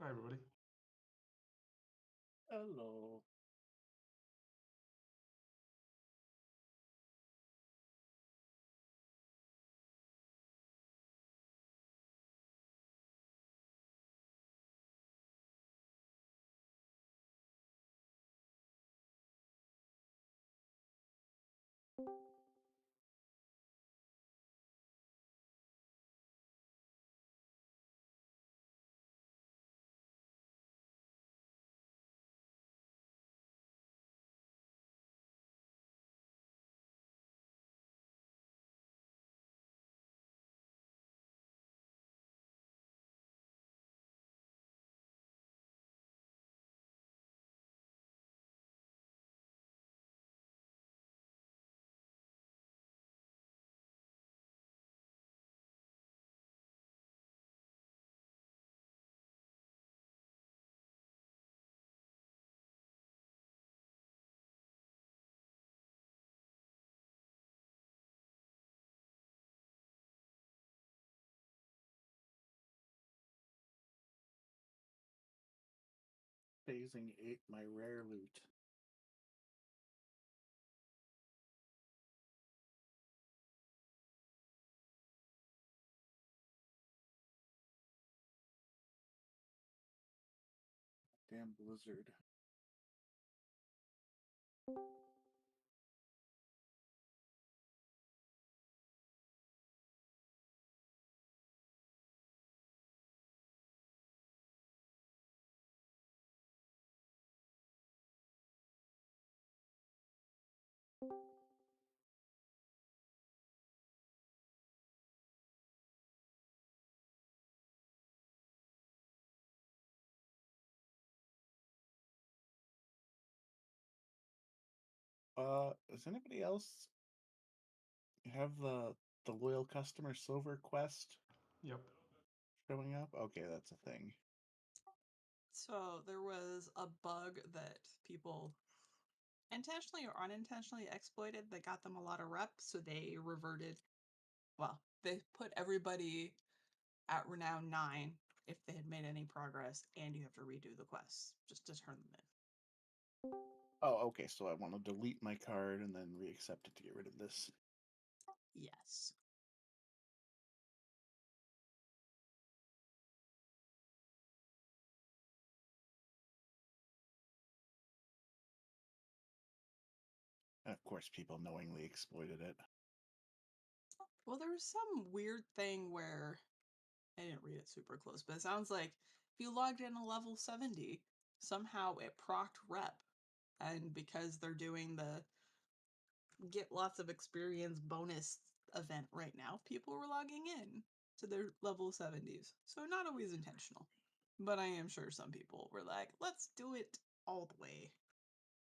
Hi, everybody. Hello. Phasing ate my rare loot. Damn blizzard. Does anybody else have the loyal customer silver quest Yep. showing up? Okay, that's a thing. So there was a bug that people intentionally or unintentionally exploited that got them a lot of reps, so they reverted. Well, they put everybody at renown 9 if they had made any progress, and you have to redo the quests just to turn them in. Oh, okay, so I want to delete my card and then re-accept it to get rid of this. Yes. And of course, people knowingly exploited it. Well, there was some weird thing where I didn't read it super close, but it sounds like if you logged in a level 70, somehow it procced rep. And because they're doing the get lots of experience bonus event right now, people were logging in to their level 70s. So not always intentional. But I am sure some people were like, let's do it all the way.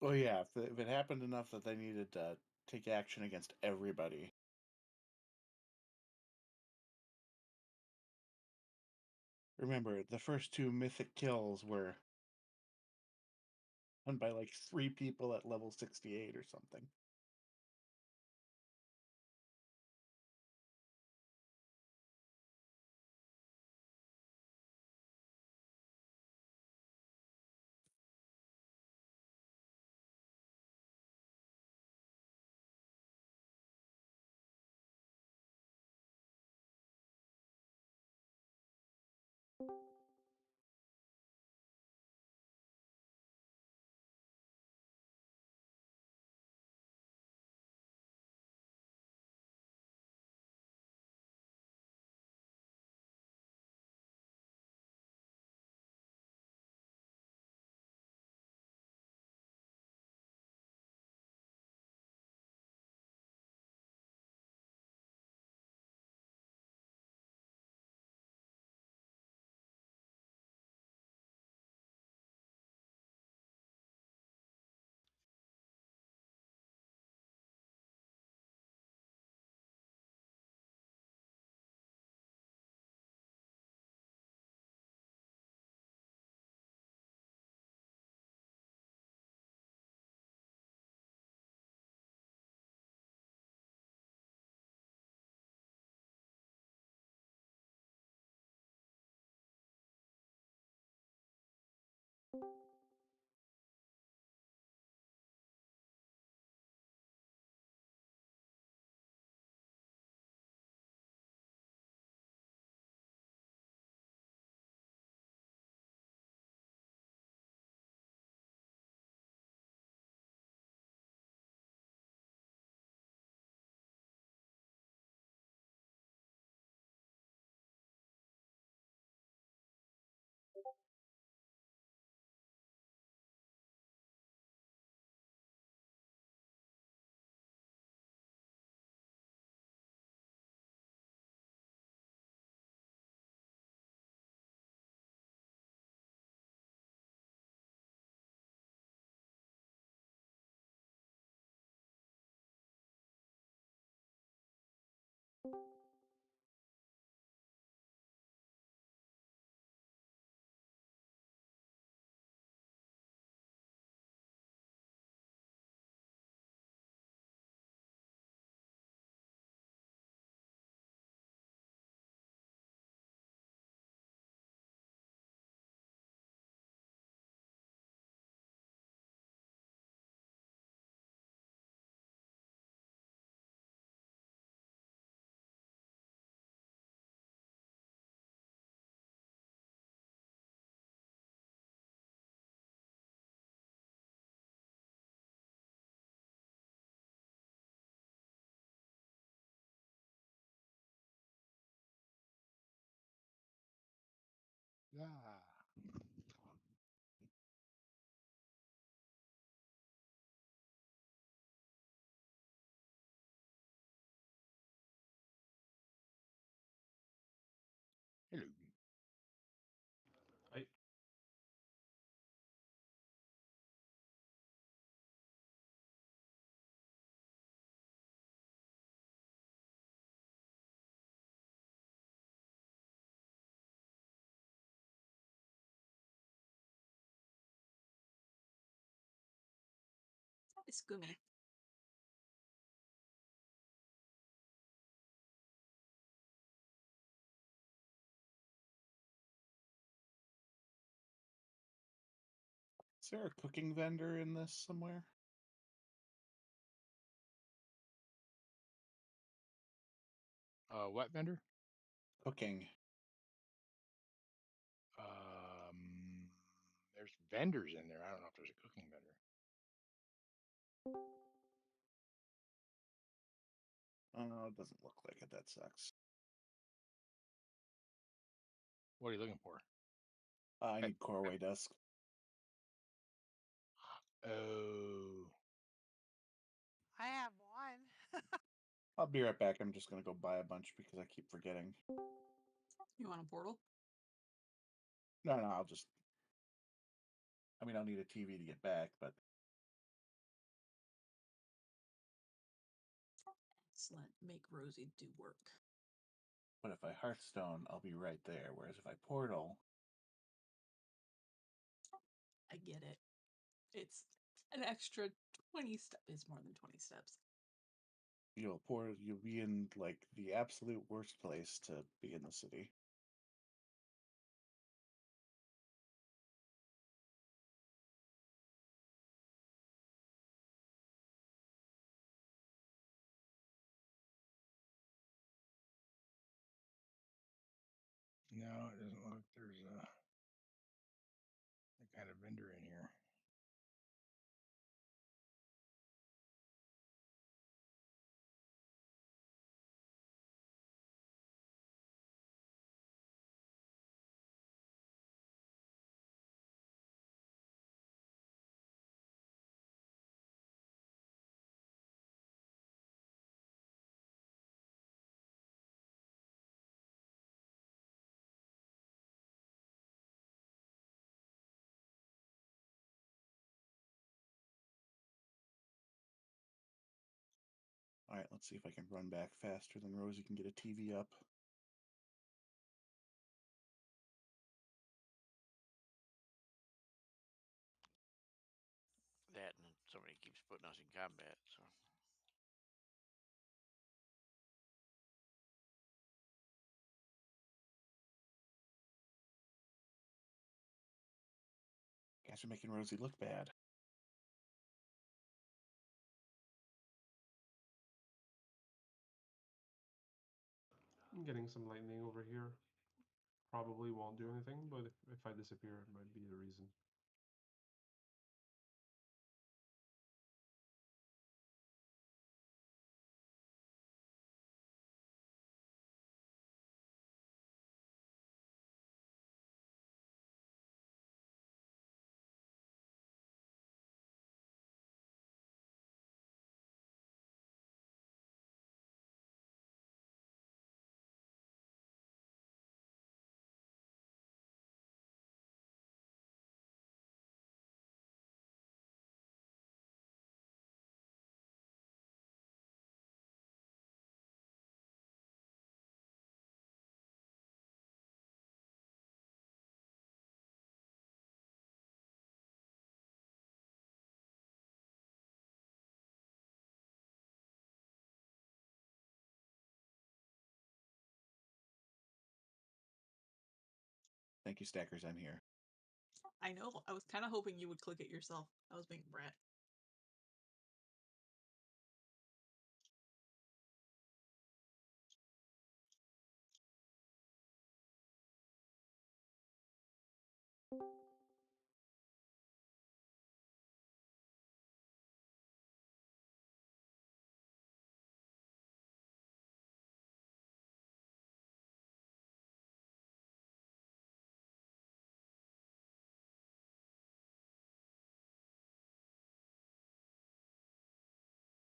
Oh yeah, if it happened enough that they needed to take action against everybody. Remember, the first two mythic kills were done by like 3 people at level 68 or something. Yeah. Hello. I It's Gumi. Is there a cooking vendor in this somewhere? What vendor? Cooking. There's vendors in there. I don't know if there's a cooking vendor. Oh, it doesn't look like it. That sucks. What are you looking for? I need Corway desk. Oh, I have one. I'll be right back. I'm just gonna go buy a bunch because I keep forgetting. You want a portal? No, I'll just. I mean, I'll need a TV to get back, but Excellent. Make Rosie do work. if I Hearthstone, I'll be right there. Whereas if I Portal, I get it. It's an extra 20 steps. It's more than 20 steps. you'll be in like the absolute worst place to be in the city. no, it doesn't look like there's a kind of vendor in here. All right, let's see if I can run back faster than Rosie can get a TV up. That and somebody keeps putting us in combat, so. guys are making Rosie look bad. I'm getting some lightning over here. Probably won't do anything, but if I disappear, it might be the reason. Thank you, Stackers. I'm here. I know. I was kind of hoping you would click it yourself. I was being a brat.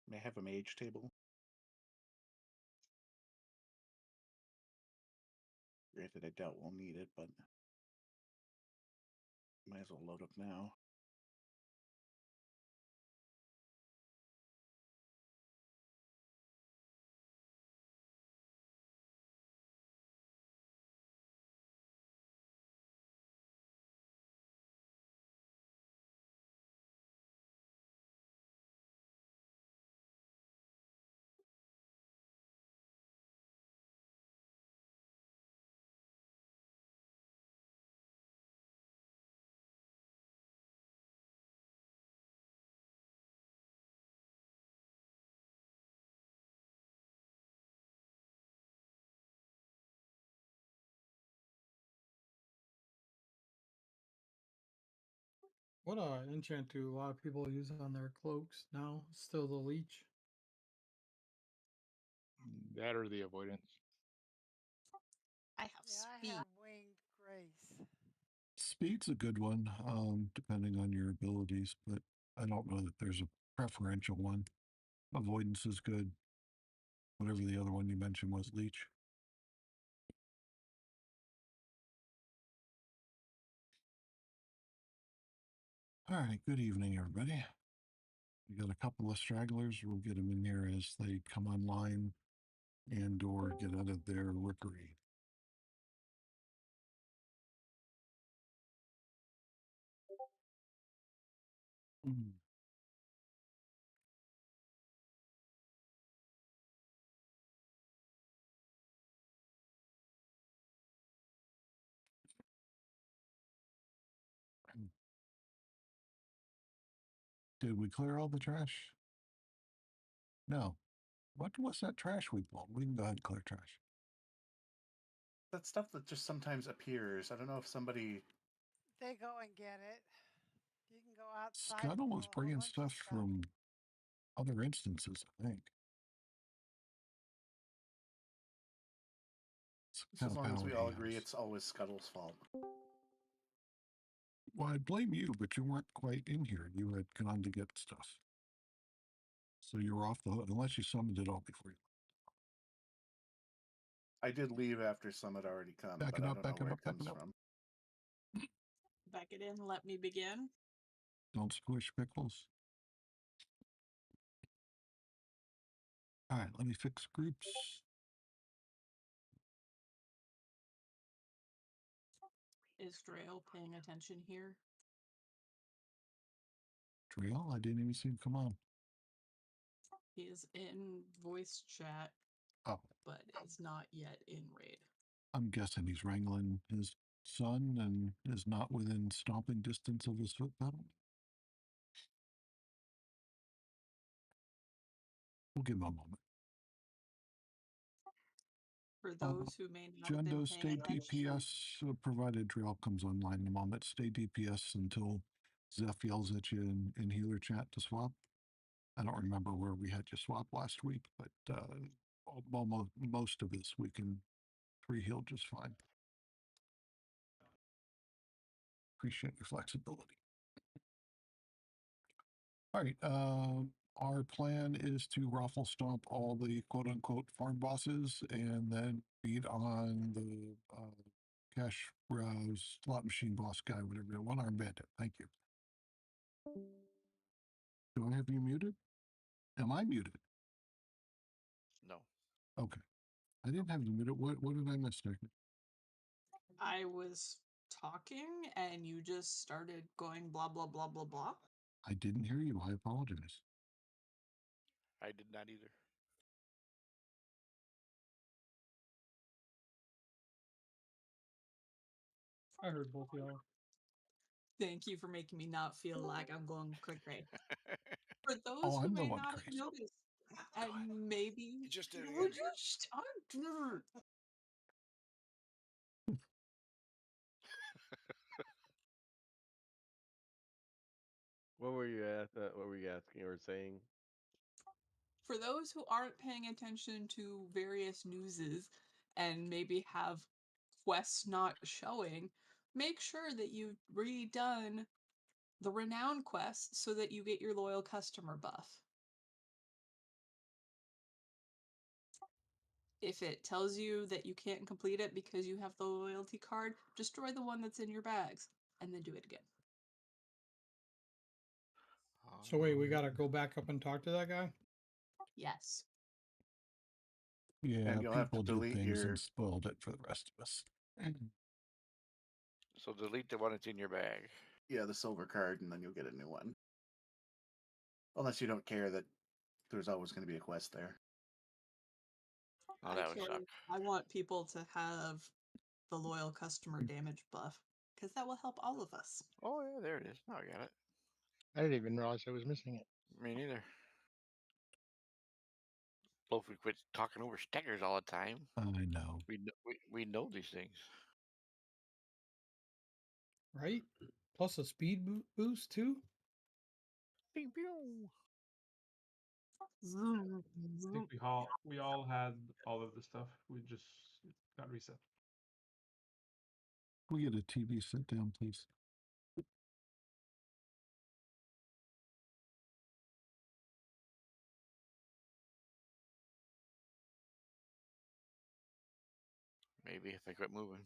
May I have a mage table? Granted, I doubt we'll need it, but might as well load up now. What enchant do a lot of people use on their cloaks now? Still the leech. That or the avoidance. I have Yeah, I speed. have winged grace. Speed's a good one, depending on your abilities, but I don't know that there's a preferential one. Avoidance is good. Whatever the other one you mentioned was, leech. All right, good evening, everybody. We got a couple of stragglers. We'll get them in here as they come online and or get out of their rookery. Mm. Did we clear all the trash? No. What was that trash we pulled? We can go ahead and clear trash. That stuff that just sometimes appears. I don't know if somebody. They go and get it. You can go outside and Scuttle pull was a whole bringing bunch of stuff from other instances, I think. It's Just kind as of long as we all paladin agree house. it's always Scuttle's fault. Well, I blame you, but you weren't quite in here. You had gone to get stuff. So you were off the hook, unless you summoned it all before you. I did leave after some had already come, Back but it I up, don't know back it where up, it back comes it up. from. Back it in. Let me begin. Don't squish pickles. All right, let me fix groups. Is Drail paying attention here? Trail, I didn't even see him come on. He is in voice chat, Oh, but is not yet in raid. I'm guessing he's wrangling his son and is not within stomping distance of his foot pedal? We'll give him a moment. For those who may not have been Gendo, paying stay attention. DPS, provided Trail comes online in a moment. Stay DPS until Zeph yells at you in healer chat to swap. I don't remember where we had you swap last week, but almost most of this we can pre-heal just fine. Appreciate your flexibility. All right. Our plan is to raffle stomp all the quote unquote farm bosses and then beat on the cash browse slot machine boss guy, whatever, one arm bandit. Thank you. Do I have you muted? Am I muted? No. Okay. I didn't have you muted. What did I miss, Nick? I was talking and you just started going blah blah blah blah blah. I didn't hear you. I apologize. I did not either. I heard both of y'all. Thank you for making me not feel like I'm going cray. For those Oh, who I'm the may one not have crazy. noticed, and maybe You just did it would again. you stop? What were you at? What were you asking or saying? For those who aren't paying attention to various newses and maybe have quests not showing, make sure that you've redone the renown quest so that you get your loyal customer buff. If it tells you that you can't complete it because you have the loyalty card, destroy the one that's in your bags and then do it again. So wait, we gotta go back up and talk to that guy? Yes. Yeah, And you'll have to people did delete things your and spoiled it for the rest of us. So delete the one that's in your bag. the silver card, and then you'll get a new one. Unless you don't care that there's always going to be a quest there. Oh, I that would care. suck. I want people to have the loyal customer damage buff because that will help all of us. Oh yeah, there it is. Now I got it. I didn't even realize I was missing it. Me neither. Bloaf would quit talking over stickers all the time. I know. We know these things. Right? Plus a speed boost too? Pew, pew. I think we all had all of the stuff. We just got reset. Can we get a TV sit down, please? Maybe if I quit moving.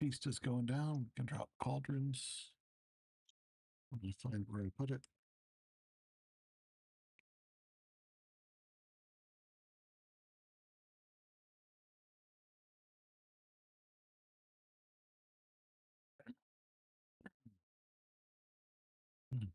Feast is going down. We can drop cauldrons. Let me find where I put it. Hmm.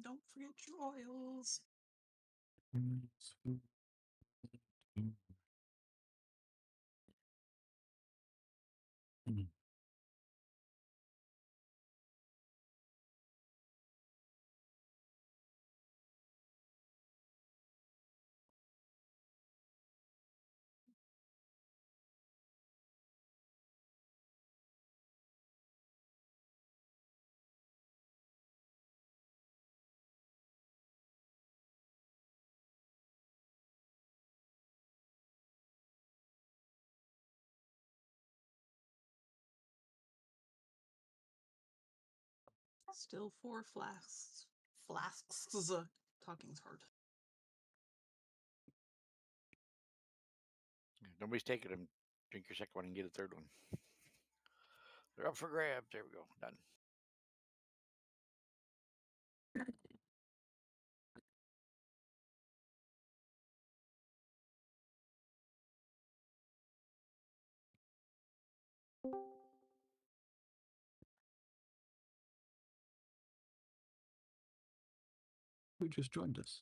Don't forget your oils. Hmm. Still 4 flasks. Talking's hard. If nobody's taking them. Drink your second one and get a third one. They're up for grabs. There we go. Done. Who just joined us?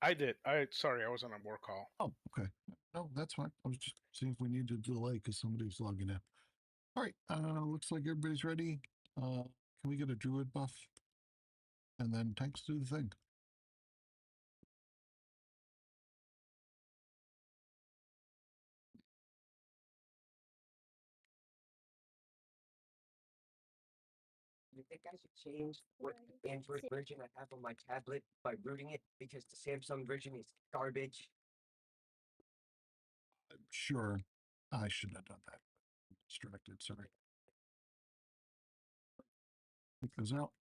I did. Sorry, I was on a work call. Oh, okay. No, that's fine. I was just seeing if we need to delay because somebody's logging in. All right. Looks like everybody's ready. Can we get a druid buff? And then tanks do the thing. You think I should change what Android version I have on my tablet by rooting it because the Samsung version is garbage? Sure. I shouldn't have done that. Distracted, sorry. It goes out.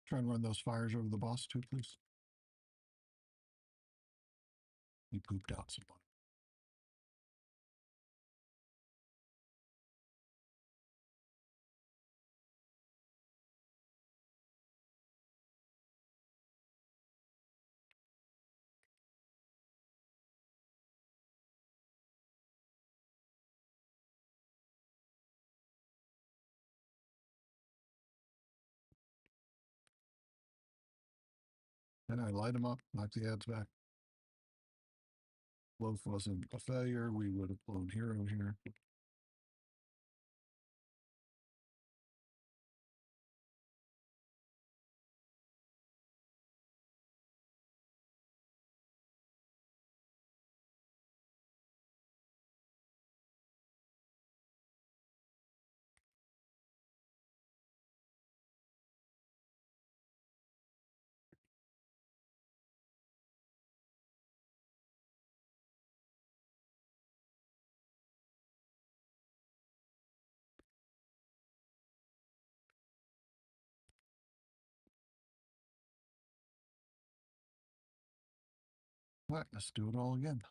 Try and run those fires over the boss too, please. He pooped out someone. And I light him up, knock the ads back. Bloaf wasn't a failure. We would have blown hero here. All right, let's do it all again.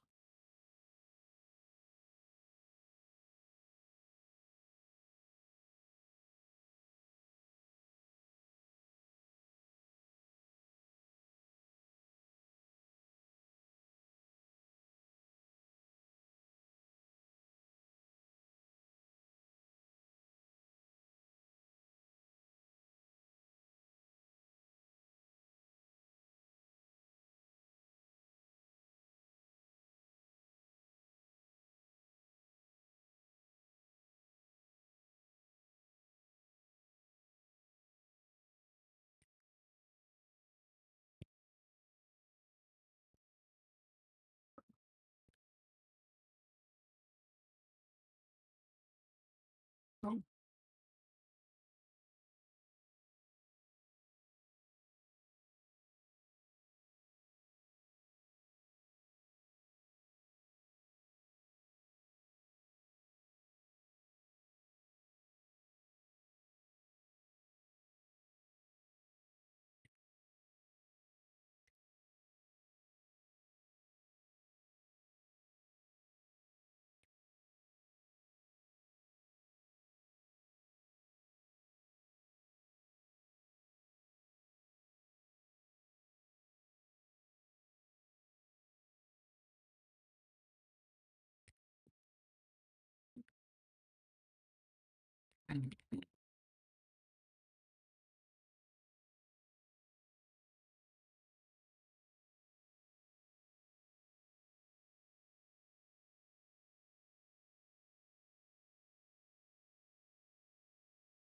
Oh,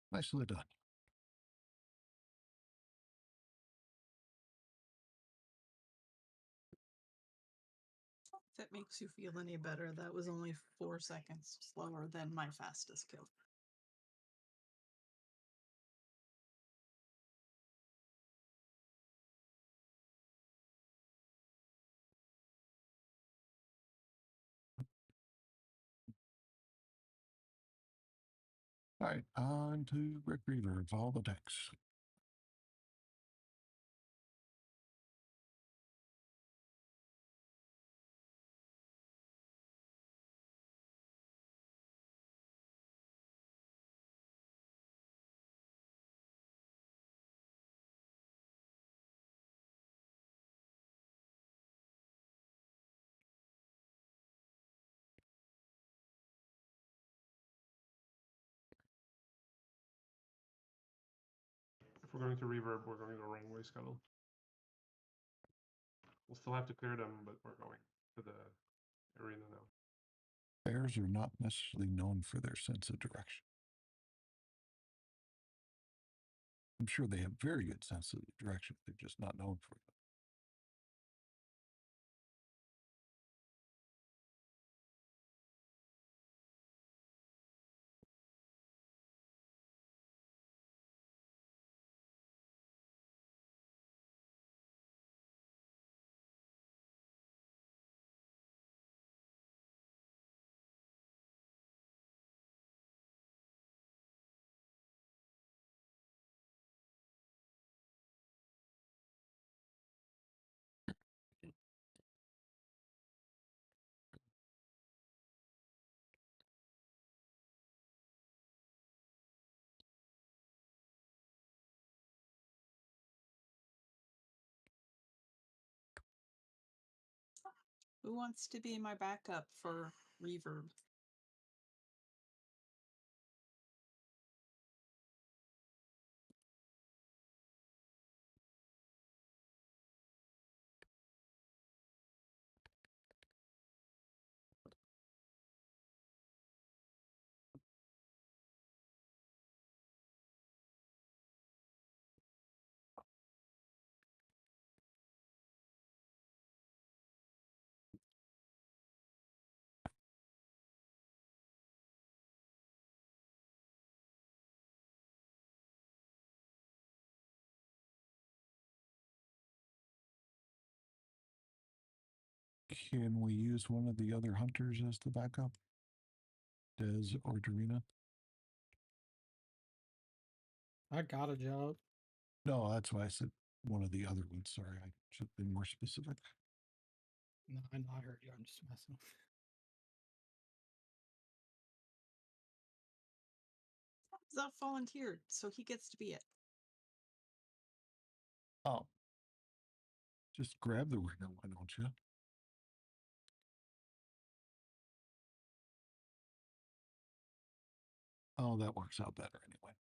Nicely done. If it makes you feel any better, that was only 4 seconds slower than my fastest kill. All right, on to Rick Reaver of all the decks. If we're going to reverb, we're going the wrong way, Scuttle. We'll still have to clear them, but we're going to the arena now. Bears are not necessarily known for their sense of direction. I'm sure they have very good sense of direction. They're just not known for it. Who wants to be my backup for reverb? Can we use one of the other hunters as the backup? Dez or Dorina? I got a job. No, that's why I said one of the other ones. Sorry, I should have been more specific. No, I know I heard you. I'm just messing. Zeph volunteered, so he gets to be it. Oh. Just grab the ringer, why don't you? Oh, that works out better anyway.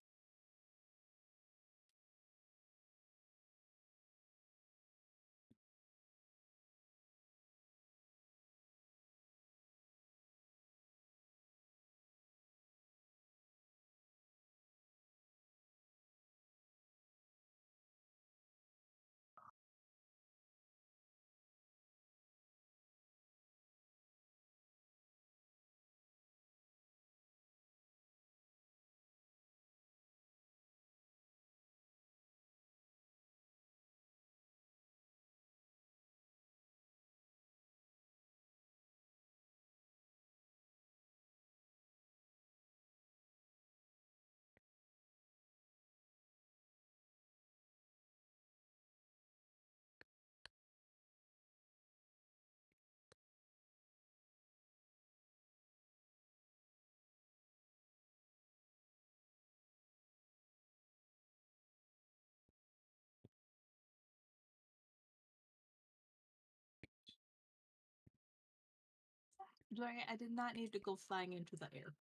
Sorry, I did not need to go flying into the air.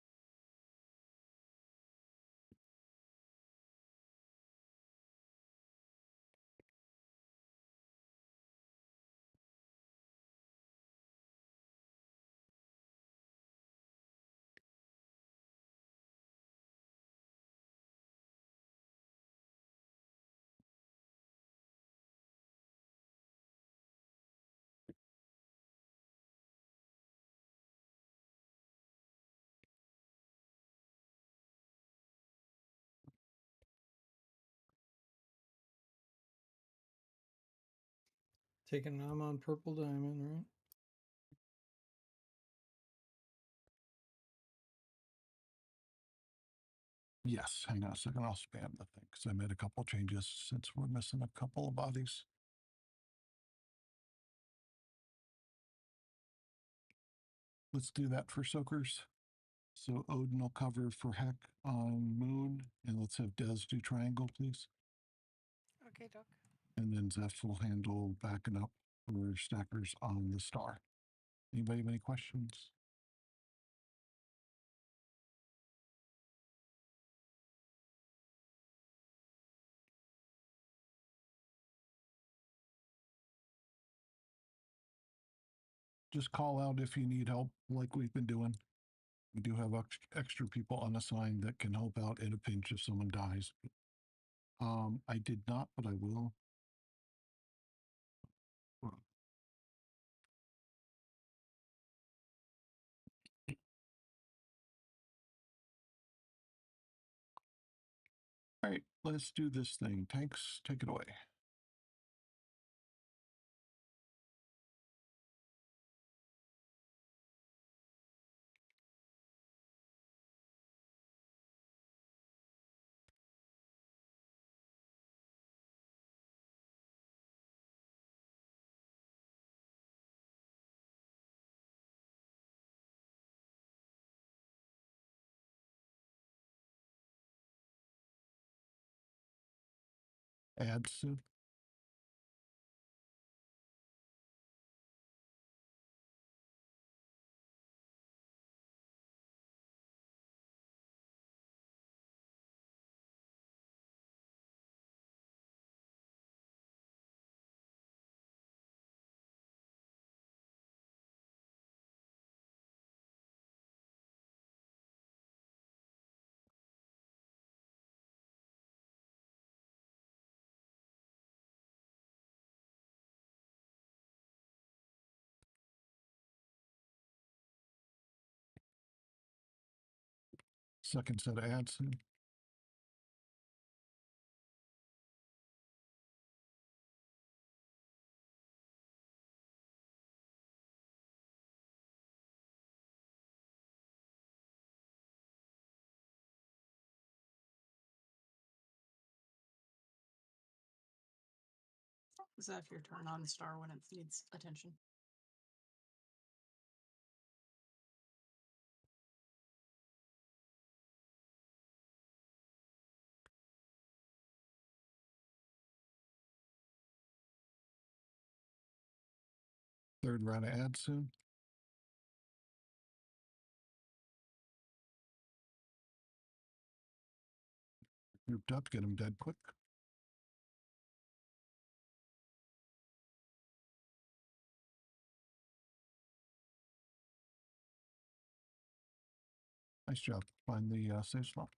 I'm on purple diamond, right? Yes, hang on a second. I'll spam the thing because I made a couple changes since we're missing a couple of bodies. Let's do that for soakers. So Odin will cover for Heck on Moon, and let's have Des do Triangle, please. Okay, Doc. And then Zeph will handle backing up for stackers on the Star. Anybody have any questions? Just call out if you need help, like we've been doing. We do have extra people unassigned that can help out in a pinch if someone dies. I did not, but I will. All right, let's do this thing. Tanks, take it away. Add soon. Second set of ads soon. Zeph, your turn on Star when it needs attention. Third round of ads soon. Grouped up, get them dead quick. Nice job. Find the safe spot.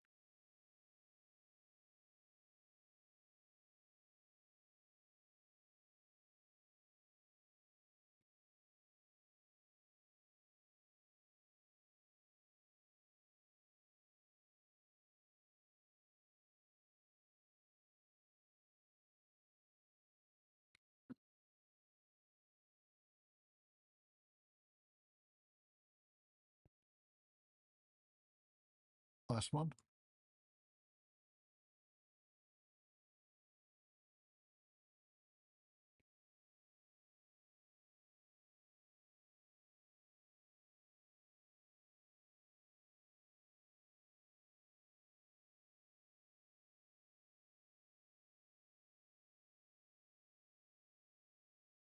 Last one.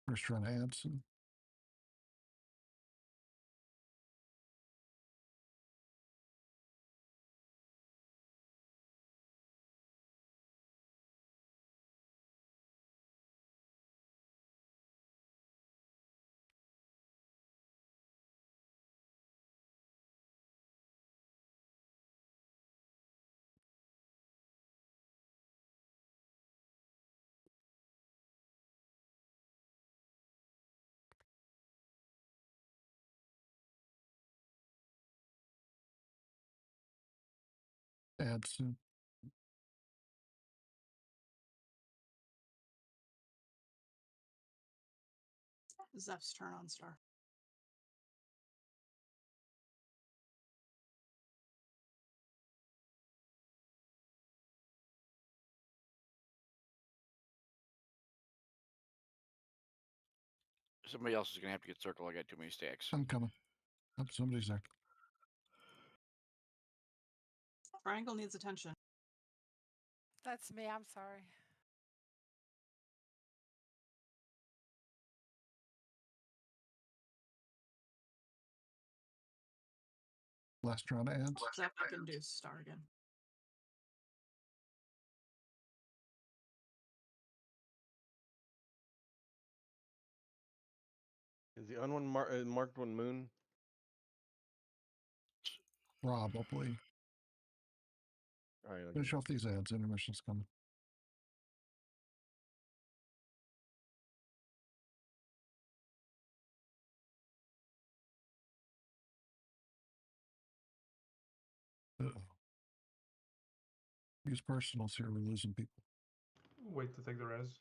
First round of ads soon. Ads soon. Zeph's turn on Star. Somebody else is gonna have to get circle. I got too many stacks. I'm coming. Oh, somebody's there. Triangle needs attention. That's me. I'm sorry. Last round of ads. Zeph, I can do Star again. Is the marked one moon? Probably. All right, Finish off these ads. Intermission's coming. Uh-oh. Use personals here. We're losing people. Wait to take the res.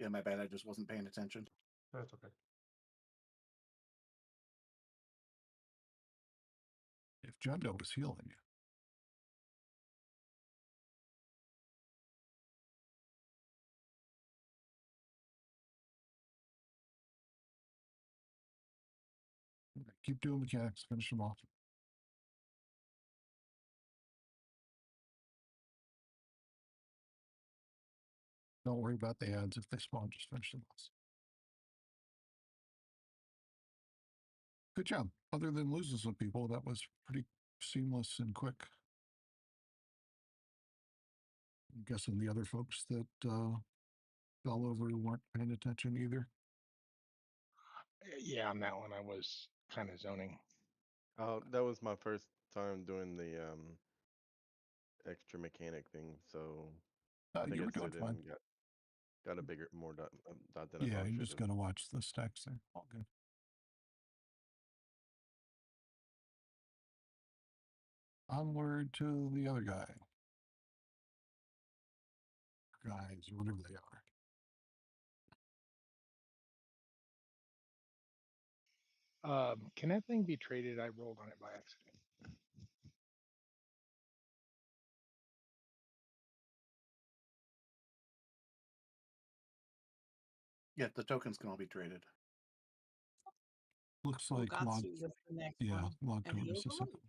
Yeah, my bad. I just wasn't paying attention. That's okay. If Jundo was healing you. Keep doing mechanics. Finish them off. Don't worry about the ads. If they spawn, just finish them off. Good job. Other than losing some people, that was pretty seamless and quick. I'm guessing the other folks that fell over weren't paying attention either. Yeah, on that one, I was kind of zoning. Oh, that was my first time doing the extra mechanic thing, so I think You I were doing stood in fine. and got a bigger, more dot than I Yeah, probably you're should just have. going to watch the stacks there. All good. Onward to the other guy. Guys, or whatever they are. Can that thing be traded? I rolled on it by accident. Yeah, the tokens can all be traded. Looks like log. Fugatsu is the next Yeah, one. log And code the is the overlord? second.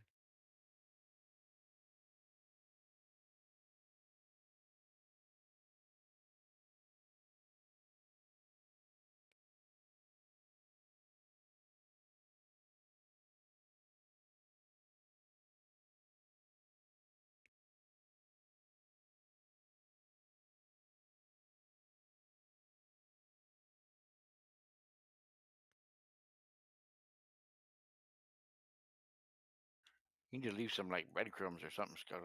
You need to leave some like breadcrumbs or something, Scott.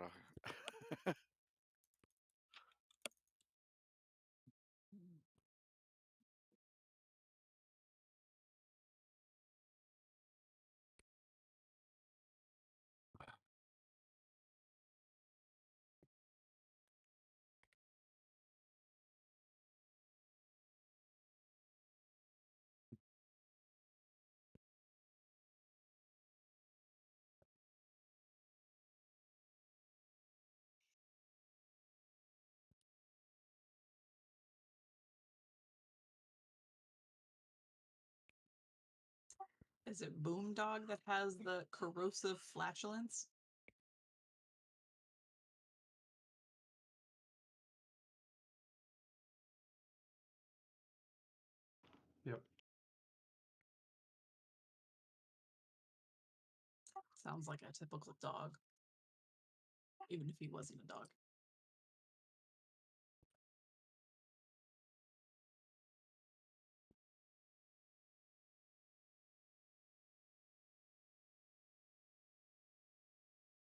Is it Boomdog that has the corrosive flatulence? Yep. Sounds like a typical dog. Even if he wasn't a dog.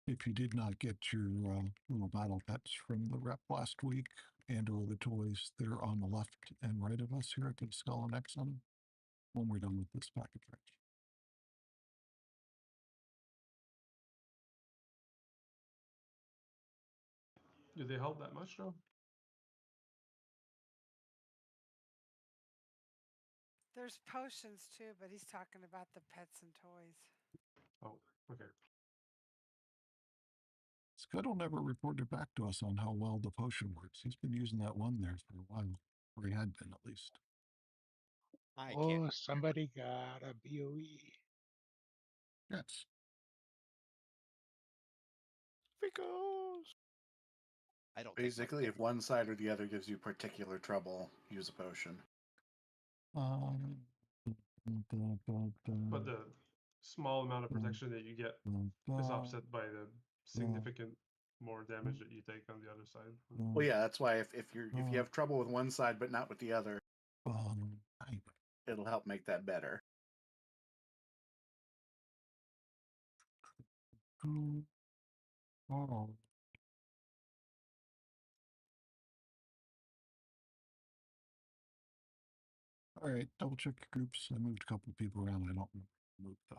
If you did not get your little battle pets from the rep last week and or the toys, they're on the left and right of us here at the Skull and X on them when we're done with this package. Do they help that much though? there's potions too, but he's talking about the pets and toys. Oh, okay. Scuttle never reported back to us on how well the potion works. He's been using that one there for a while, or he had been at least. I Oh, can't. somebody got a BOE. Yes. Because I don't think my Basically, if one side or the other gives you particular trouble, use a potion. But the small amount of protection that you get is offset by the significant more damage that you take on the other side. Well, yeah, that's why if you have trouble with one side but not with the other, it'll help make that better. Oh. All right, double check your groups. I moved a couple of people around. I don't move though.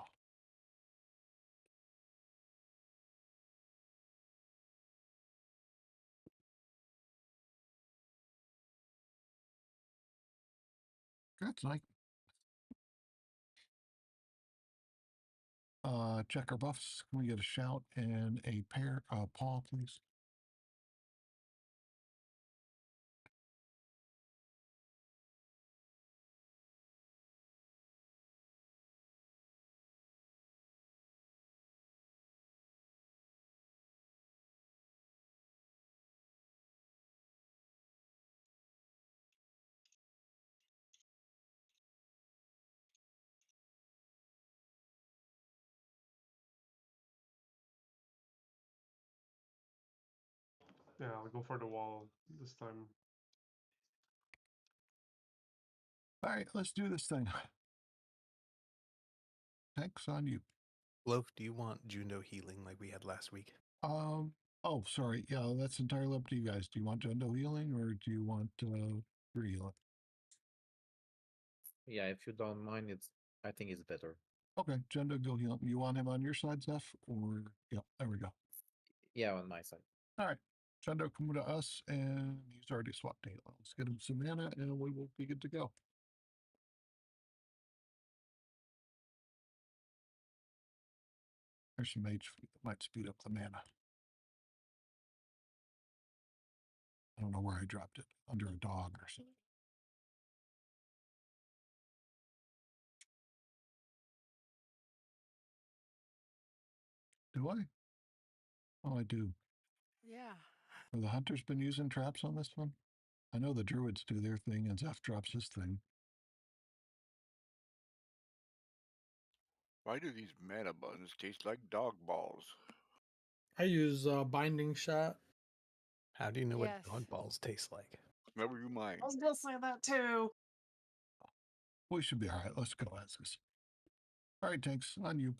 That's nice. Check our buffs. Can we get a shout and a paw, please? Yeah, I'll go for the wall this time. All right, let's do this thing. Thanks on you. Bloaf, do you want Jundo healing like we had last week? Oh, sorry. Yeah, that's entirely up to you guys. Do you want Jundo healing or do you want free healing? Yeah, if you don't mind, I think it's better. Okay, Jundo, go heal him. You want him on your side, Zeph? Or, yeah, there we go. Yeah, on my side. All right. Jundo, come to us, and he's already swapped healing. Let's get him some mana, and we will be good to go. There's some mage food that might speed up the mana. I don't know where I dropped it. Under a dog or something. Do I? Oh, I do. Yeah. Have the hunters been using traps on this one? I know the druids do their thing and Zeph drops his thing. why do these mana buns taste like dog balls? I use binding shot. How do you know Yes. what dog balls taste like? Never you mind. I was gonna say that too. We should be all right. Let's go as this. All right, Tanks, on you.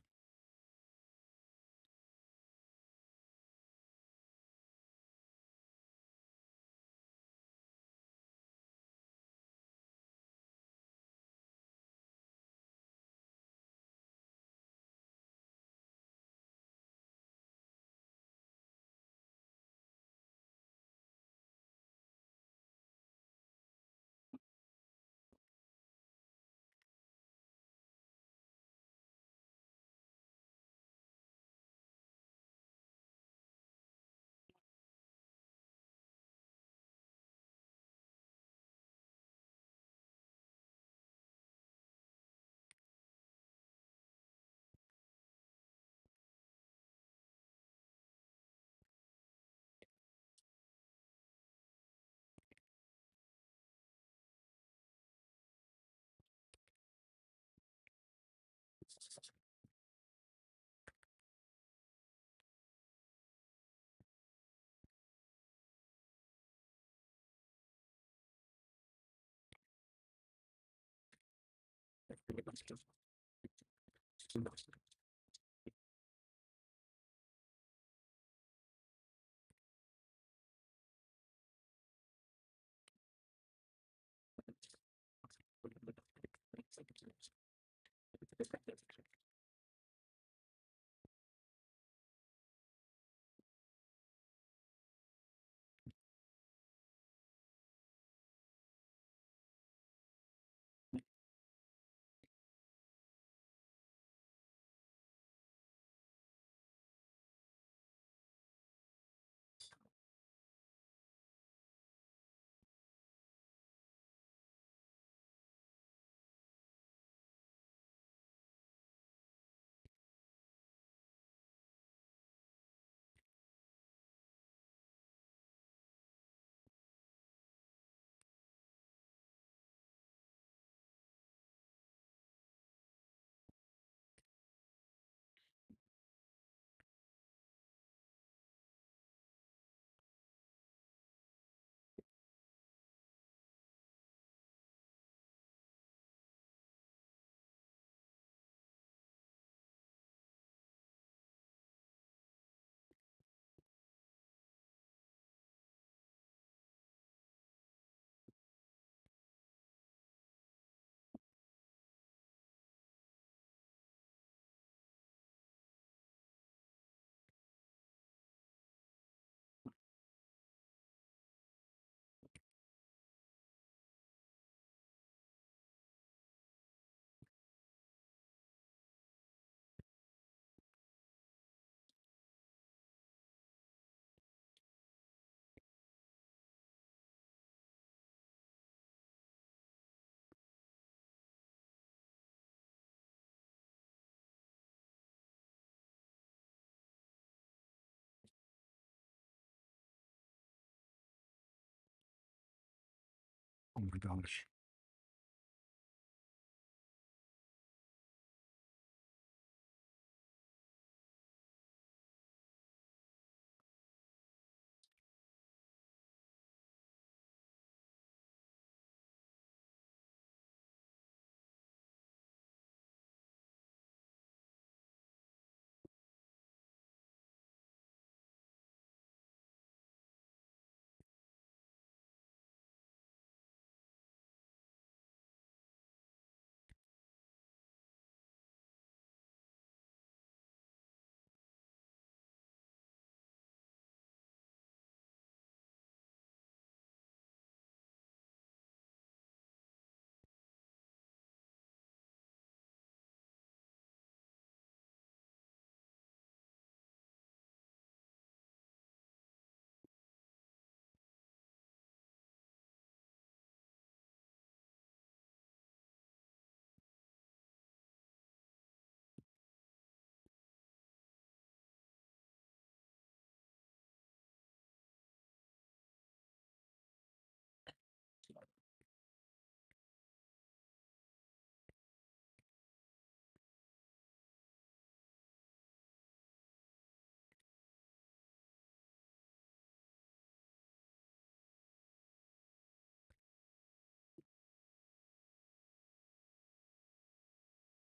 my gosh.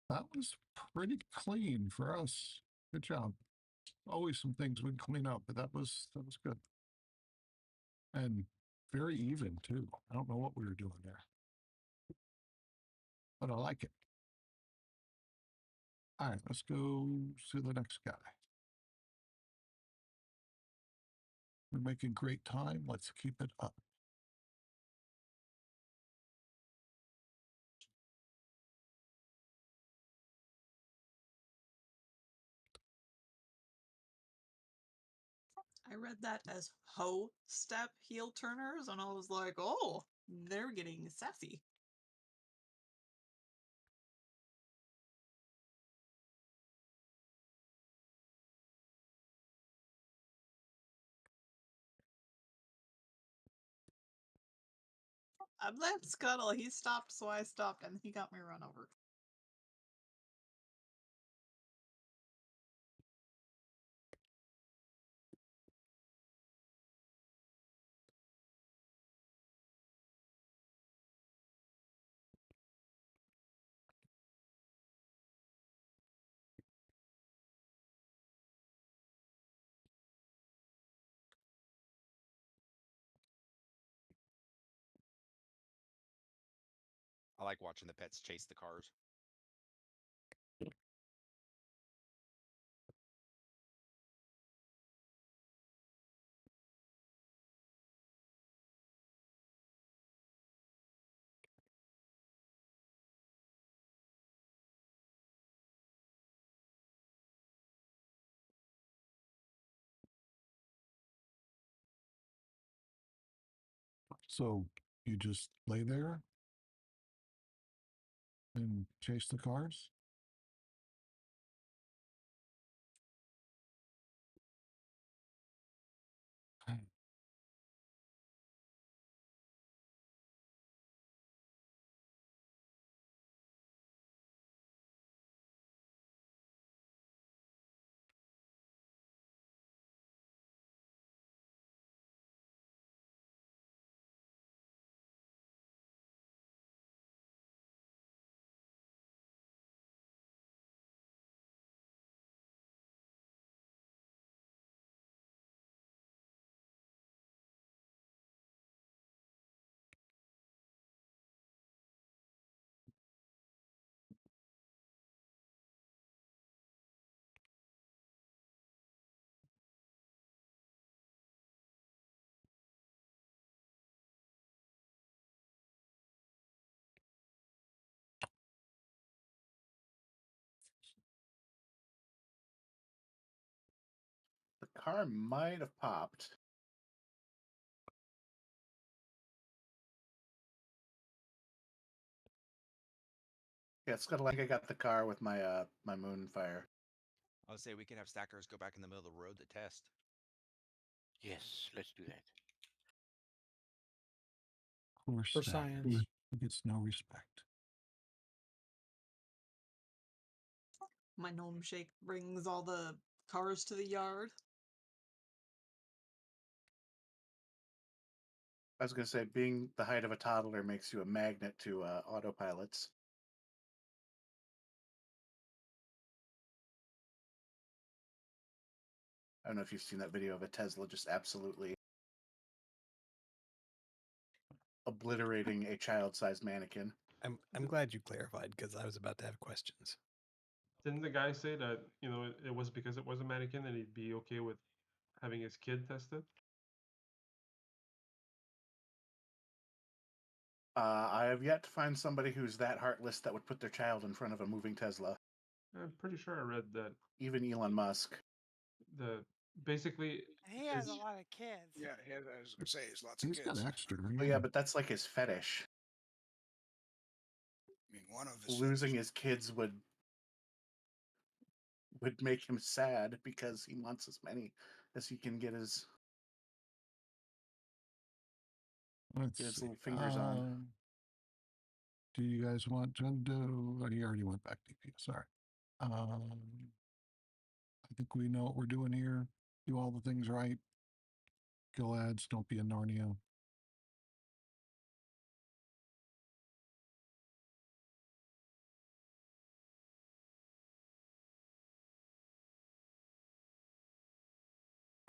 That was pretty clean for us. Good job. Always some things we can clean up, but that was good. And very even too. I don't know what we were doing there, but I like it. All right, let's go to the next guy. We're making great time. Let's keep it up. I read that as hoe step heel turners, and I was like, oh, they're getting sassy. I'm left Scuttle. He stopped, so I stopped, and he got me run over. I like watching the pets chase the cars. So you just lay there and chase the cars? The car might have popped. Yeah, it's like I got the car with my my Moonfire. I would say we can have stackers go back in the middle of the road to test. Yes, let's do that. For For stackers, science. who gets no respect. My gnome shake brings all the cars to the yard. I was going to say, being the height of a toddler makes you a magnet to autopilots. I don't know if you've seen that video of a Tesla just absolutely obliterating a child-sized mannequin. I'm glad you clarified because I was about to have questions. Didn't the guy say that it was because it was a mannequin and he'd be okay with having his kid tested? I have yet to find somebody who's that heartless that would put their child in front of a moving Tesla. I'm pretty sure I read that Even Elon Musk. Basically He has a lot of kids. Yeah, I was gonna say he's lots He's of got kids. extra. Oh yeah, but that's like his fetish. I mean, one of his Losing his kids would make him sad because he wants as many as he can get his Let's his see. little fingers on. Do you guys want Jundo? Oh, you already went back to DP. Sorry. I think we know what we're doing here. Do all the things right. Kill ads. Don't be a Narnia.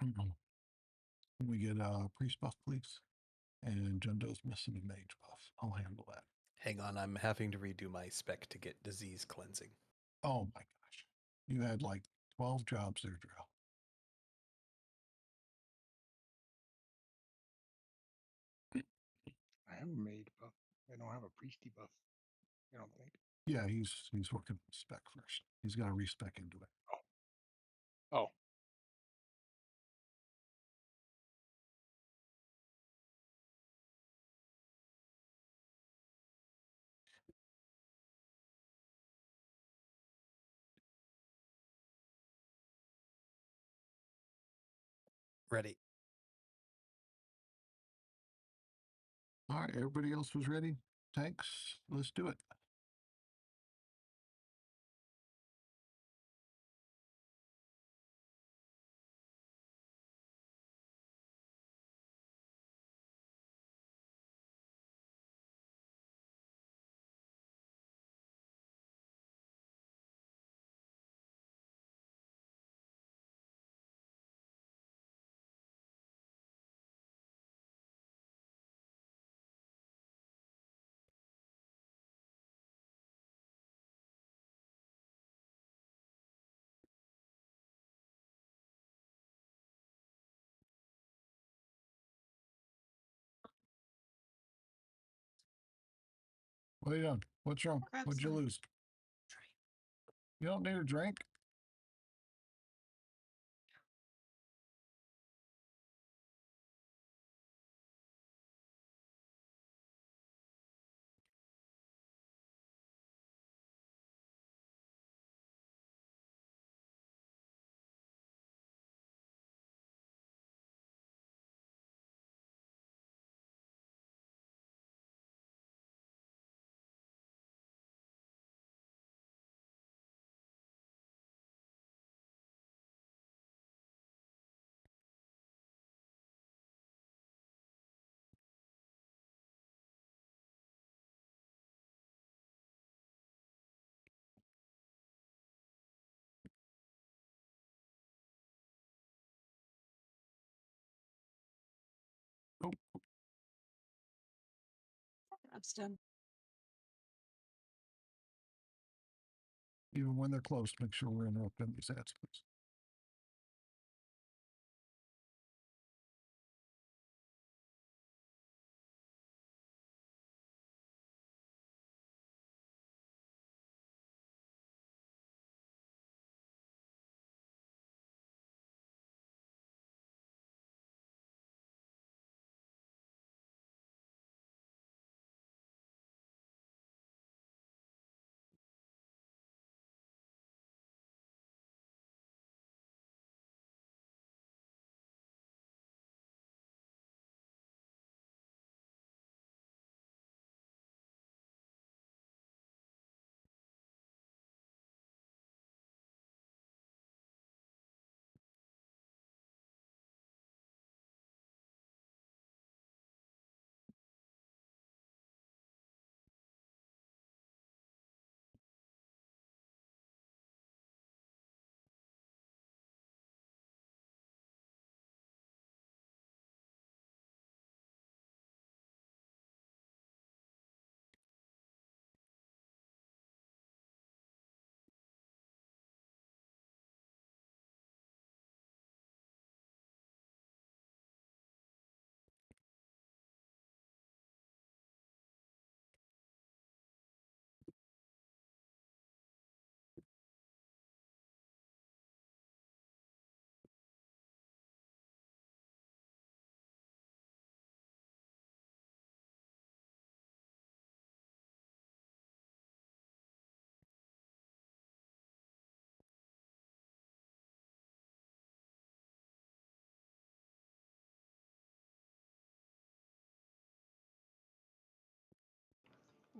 Can we get a priest buff, please? And Jundo's missing a mage buff. I'll handle that. Hang on, I'm having to redo my spec to get disease cleansing. Oh my gosh. You had like 12 jobs there, Drew. I have a maid buff. I don't have a priesty buff. I don't think. Yeah, he's working on spec first. He's got to respec into it. Oh. Ready. All right, everybody else was ready? Tanks, let's do it. What are you doing? What's wrong? What'd you lose? You don't need a drink? Oh. That's done. Even when they're close, make sure we're interrupting these ads, please.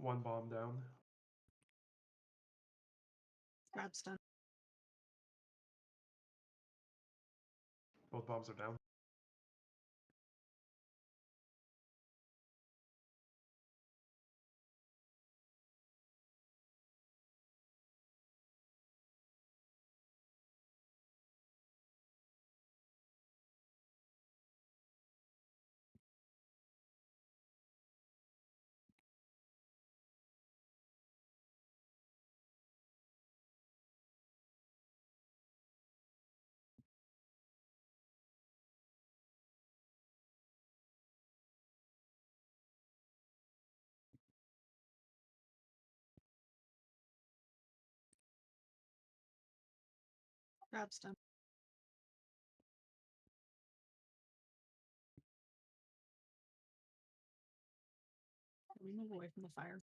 One bomb down. Grab stun. Both bombs are down. Grab stun. We move away from the fire.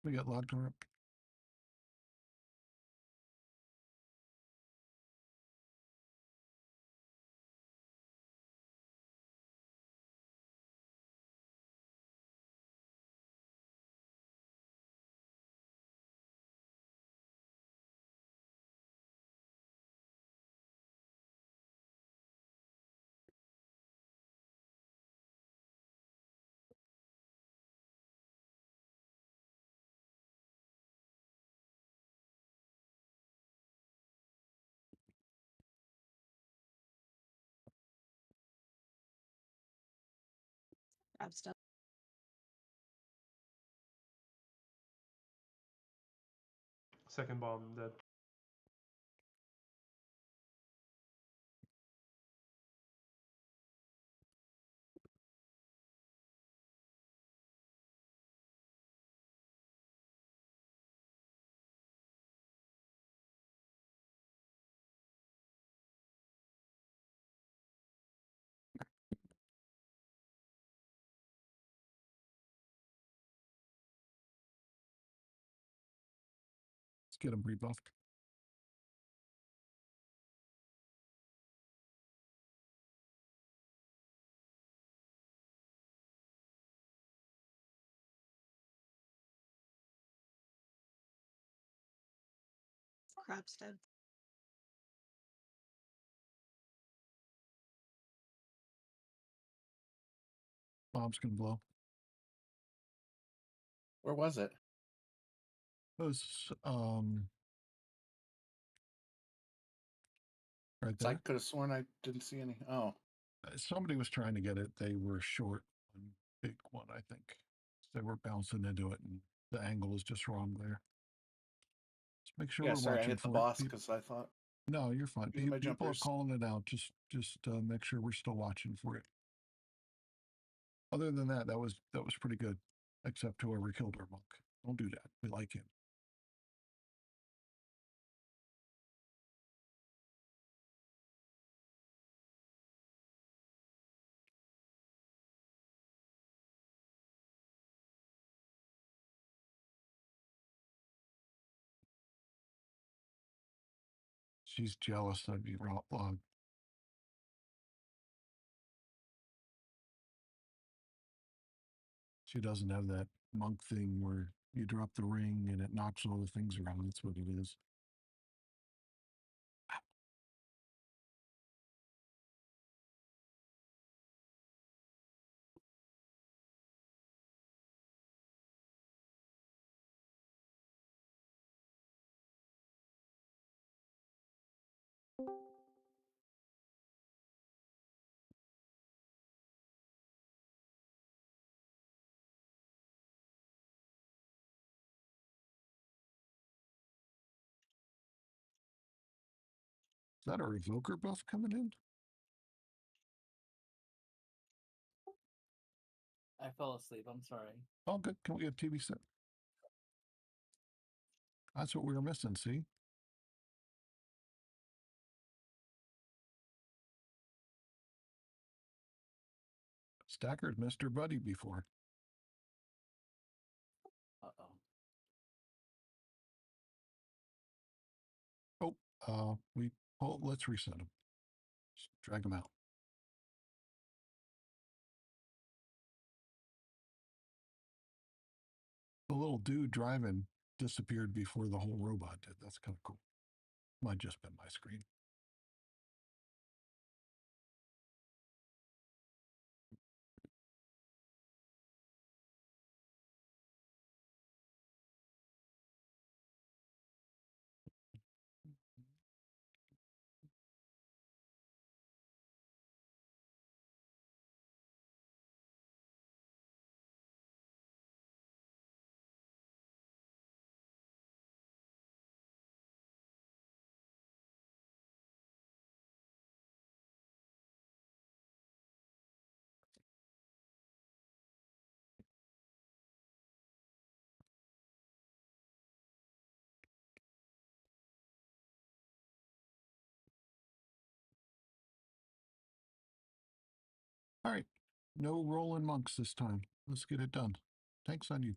We got locked up. Grab stun. Second bomb dead. Let's get him rebuffed. Crab's dead. Bomb's gonna blow. Where was it? It was right So I there. could have sworn I didn't see any. Oh, Somebody was trying to get it. They were short one big one, I think. They were bouncing into it, and the angle is just wrong there. Let's make sure yeah. we're Sorry, I watching hit the for it. boss because I thought No, you're fine. using my People are jumpers. calling it out. Just make sure we're still watching for it. Other than that, that was pretty good. Except whoever killed our monk. Don't do that. We like him. She's jealous of you, Log. She doesn't have that monk thing where you drop the ring and it knocks all the things around. That's what it is. Is that a revoker buff coming in? I fell asleep. I'm sorry. Oh, good. Can we get TV set? That's what we were missing, see? Stacker's Mr. Buddy before. Oh, let's reset him. Just drag him out. The little dude driving disappeared before the whole robot did. That's kind of cool. Might just been my screen. All right. No rolling monks this time. Let's get it done. Thanks on you.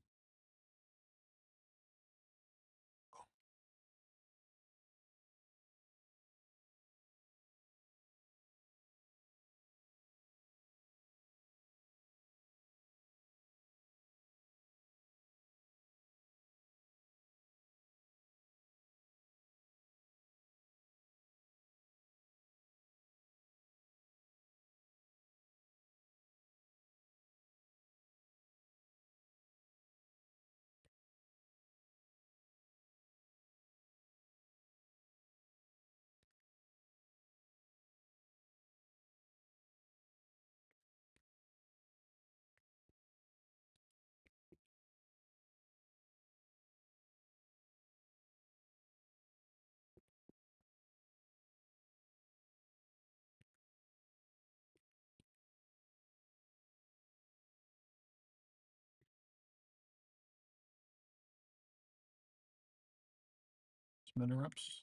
Some interrupts.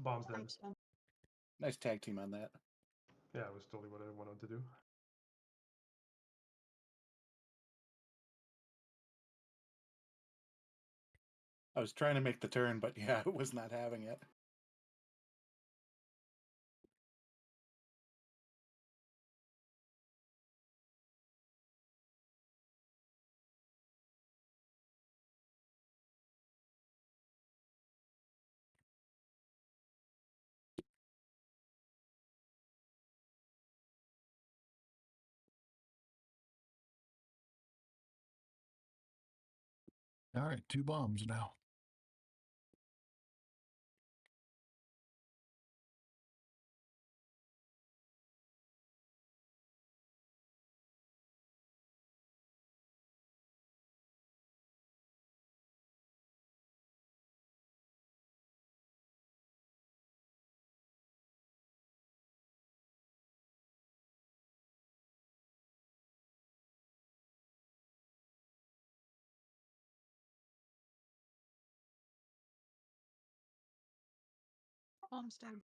Bomb's dead. Thanks, Ben. Nice tag team on that. Yeah, it was totally what I wanted to do. I was trying to make the turn, but yeah, it was not having it. All right, 2 bombs now. Bomb's dead.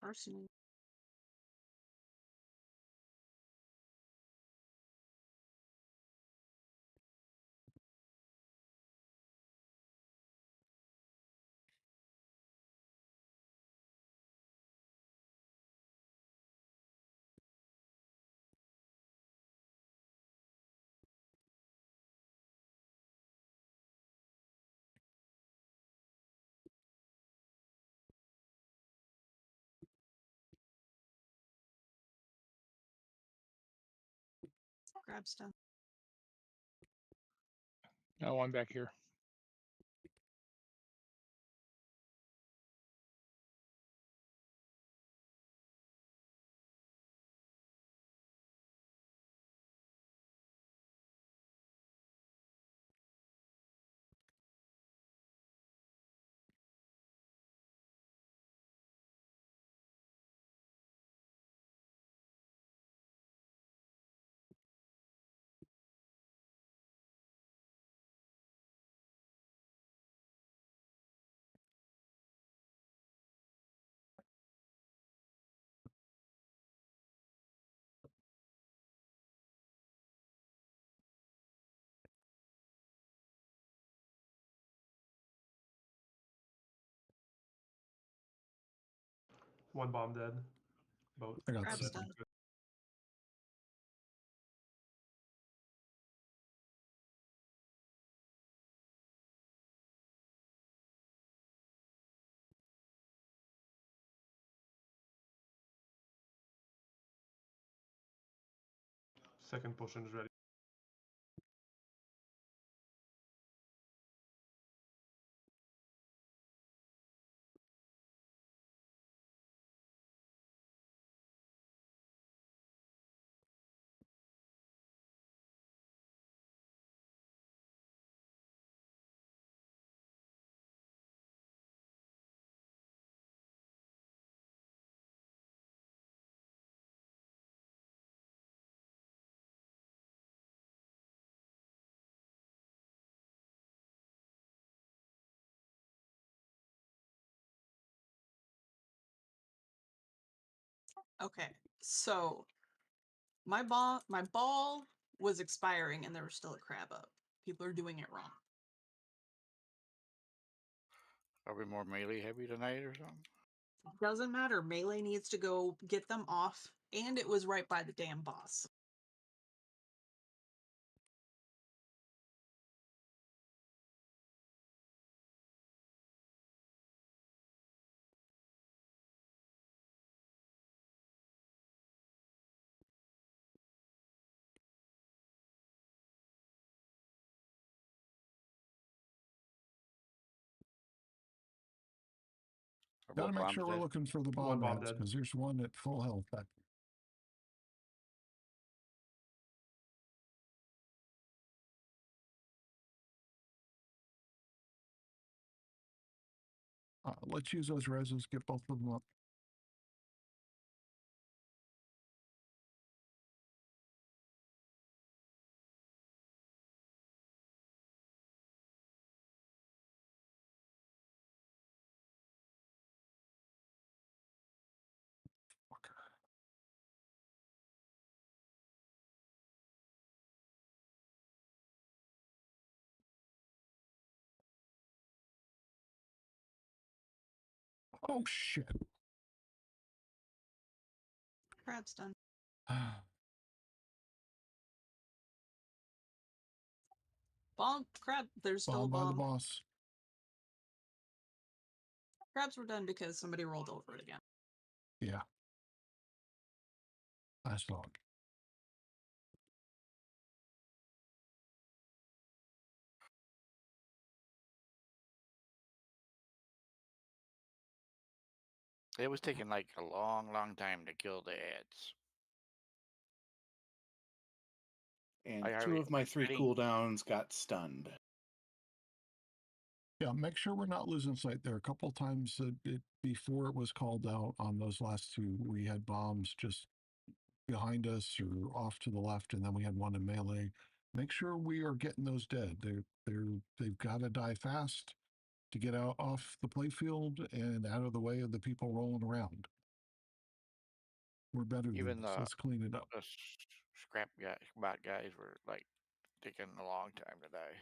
Person. Crab's done. No, I'm back here. One bomb dead. Both. I got Crab's seven. done. Second potion is ready. Okay, so my ball was expiring and there was still a crab up. People are doing it wrong. Are we more melee heavy tonight or something? Doesn't matter. Melee needs to go get them off, and it was right by the damn boss. Are Gotta both make bombs sure we're dead? looking for the One bomb bomb rats dead. because there's one at full health back. Let's use those reses, get both of them up. Oh shit. Crab's done. Bomb, crab, there's still a Bomb by the bomb. boss. Crabs were done because somebody rolled over it again. Yeah. Last dog. It was taking like a long time to kill the ads. And I two hardly- of my three I think- cooldowns got stunned. Yeah, make sure we're not losing sight there. A couple times before it was called out on those last two, we had bombs just behind us or off to the left, and then we had one in melee. Make sure we are getting those dead. They've got to die fast to get out off the playfield and out of the way of the people rolling around. We're better Even than this. Let's clean it up. The scrap bot guys were like taking a long time to die.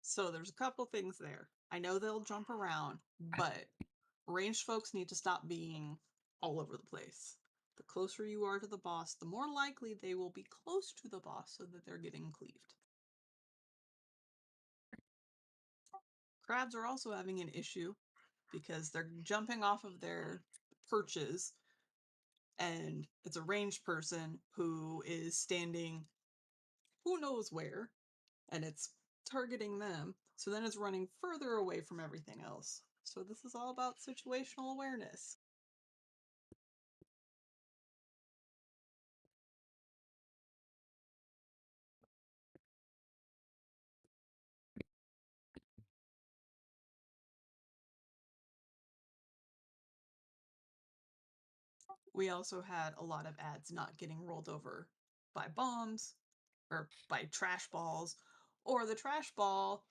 So there's a couple things there. I know they'll jump around, but ranged folks need to stop being all over the place. The closer you are to the boss, the more likely they will be close to the boss so that they're getting cleaved. Crabs are also having an issue because they're jumping off of their perches and it's a ranged person who is standing who knows where, and it's targeting them. So then it's running further away from everything else. So this is all about situational awareness. We also had a lot of ads not getting rolled over by bombs or by trash balls, or the trash ball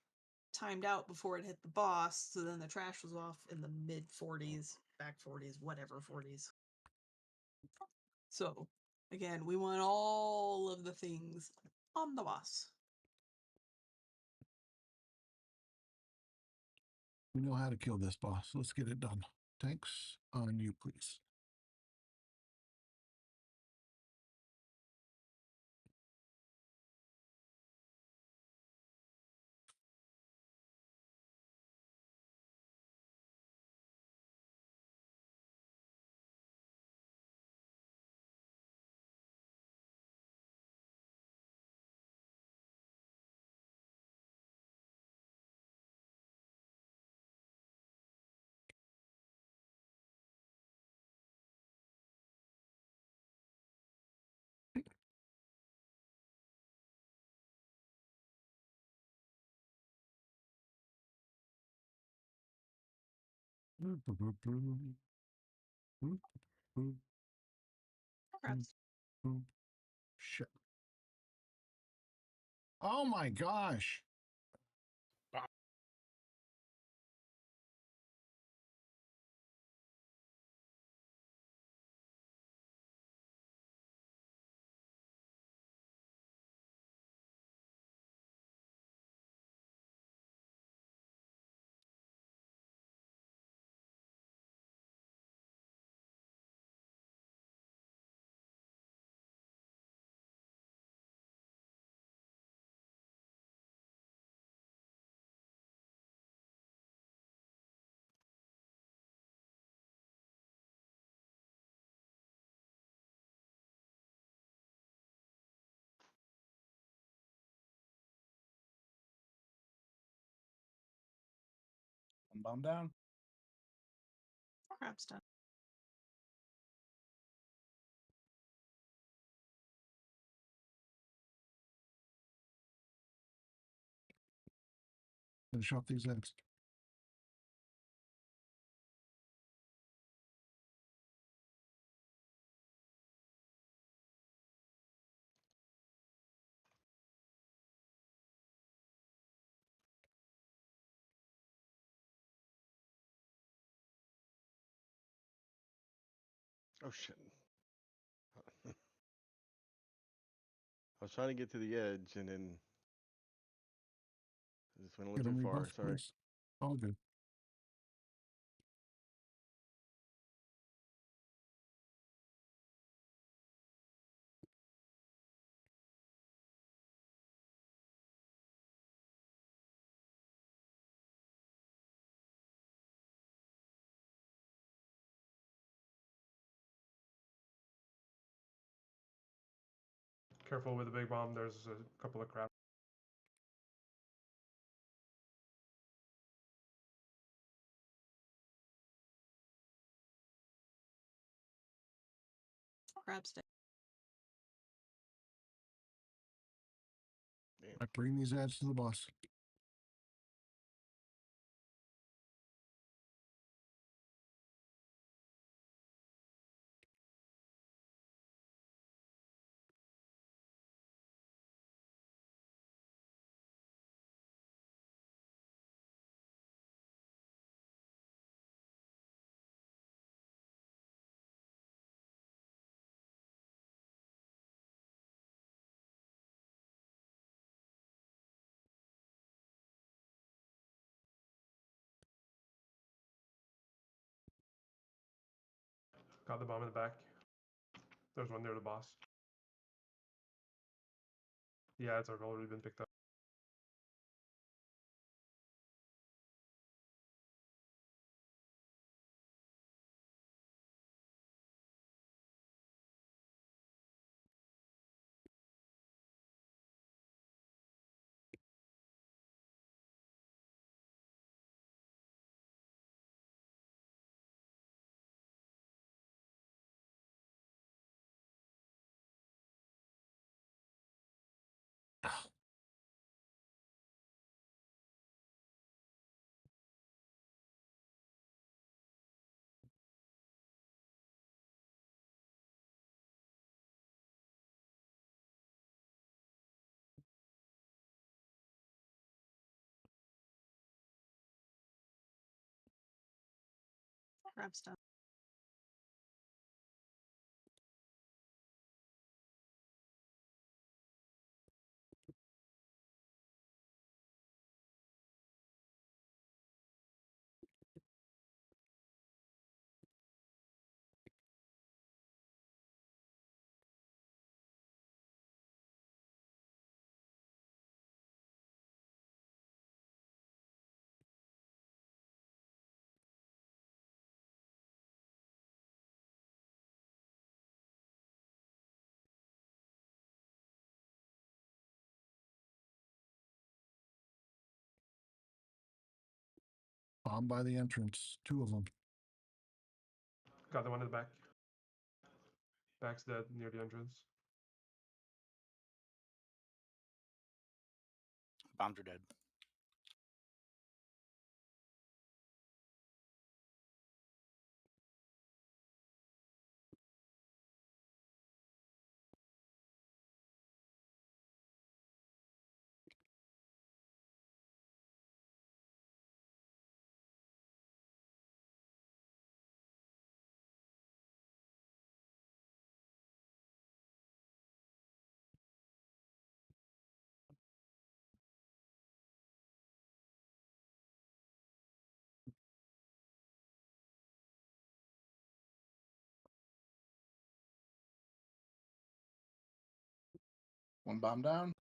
timed out before it hit the boss, so then the trash was off in the mid 40s, back 40s, whatever 40s. So, again, we want all of the things on the boss. We know how to kill this boss. Let's get it done. Tanks, on you, please. Shit. Oh my gosh. One bomb down. Crap's done. Finish off these eggs. Oh shit. I was trying to get to the edge and then I just went a Get little them too far. rebuffed, Sorry. please. All good. Careful with the big bomb. There's a couple of crap. Crap's dead. I bring these ads to the boss. Got the bomb in the back. There's one near the boss. Yeah, it's already been picked up. Crab's done. Bomb by the entrance. 2 of them. Got the one in the back. Back's dead near the entrance. Bombs are dead. One bomb down.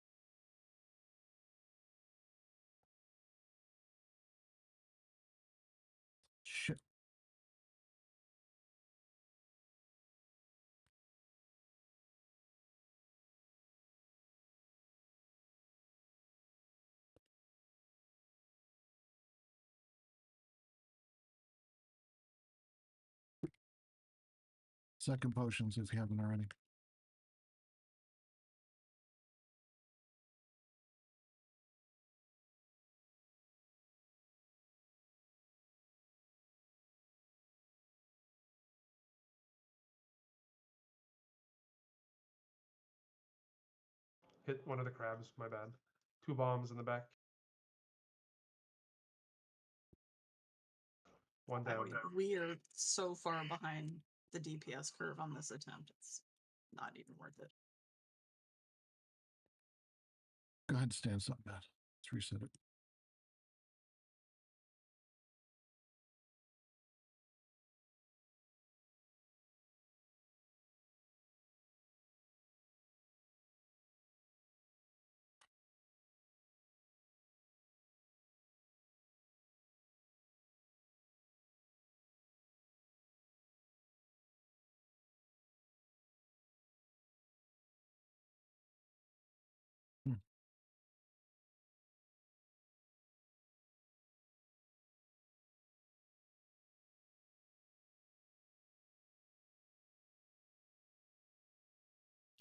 Shit. Second potions if you haven't already. Hit one of the crabs, my bad. 2 bombs in the back. One I down. mean, we are so far behind the DPS curve on this attempt. It's not even worth it. Go ahead and stand something bad. Let's reset it.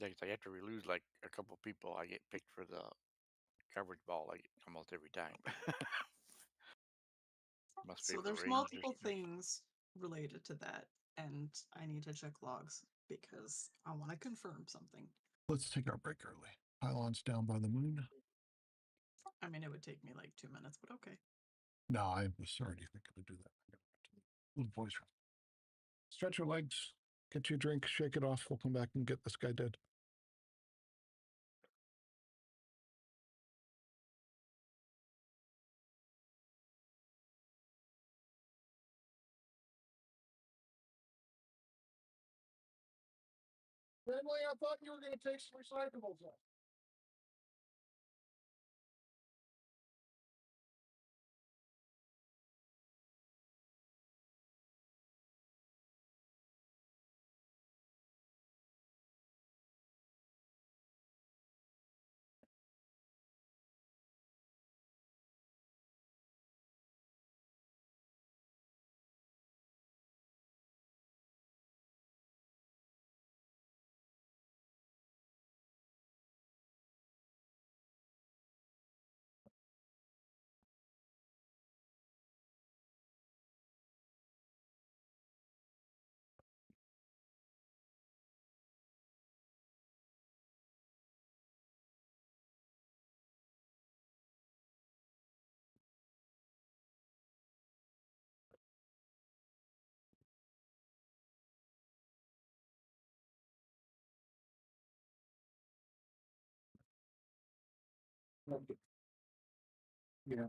Like after we lose like a couple people, I get picked for the coverage ball like almost every time. Must be So the there's range or multiple something. things related to that, and I need to check logs because I want to confirm something. Let's take our break early. Pylons down by the moon. I mean, it would take me like 2 minutes, but okay. No, I was already thinking to do that. Little voice. Stretch your legs. Get you a drink. Shake it off. We'll come back and get this guy dead. Emily, I thought you were going to take some recyclables off. Yeah.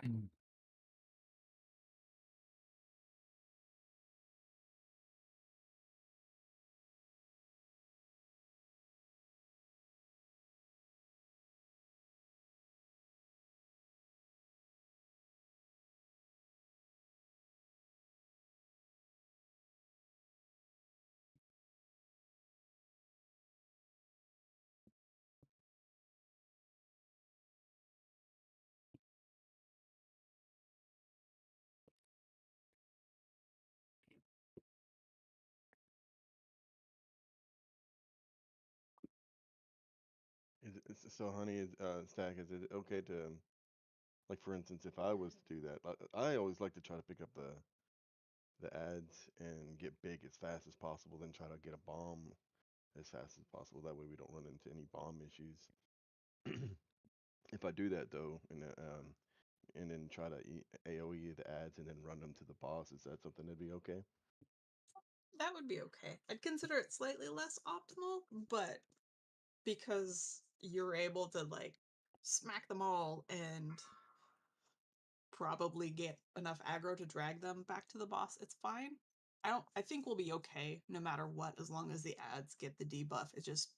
Mm. So, honey, Stack, is it okay to, like, for instance, if I was to do that, I always like to try to pick up the ads and get big as fast as possible, then try to get a bomb as fast as possible. That way we don't run into any bomb issues. If I do that though, and then try to AOE the ads and then run them to the boss, is that something that'd be okay? That would be okay. I'd consider it slightly less optimal, but because you're able to like smack them all and probably get enough aggro to drag them back to the boss, it's fine. I think we'll be okay no matter what, as long as the ads get the debuff. It just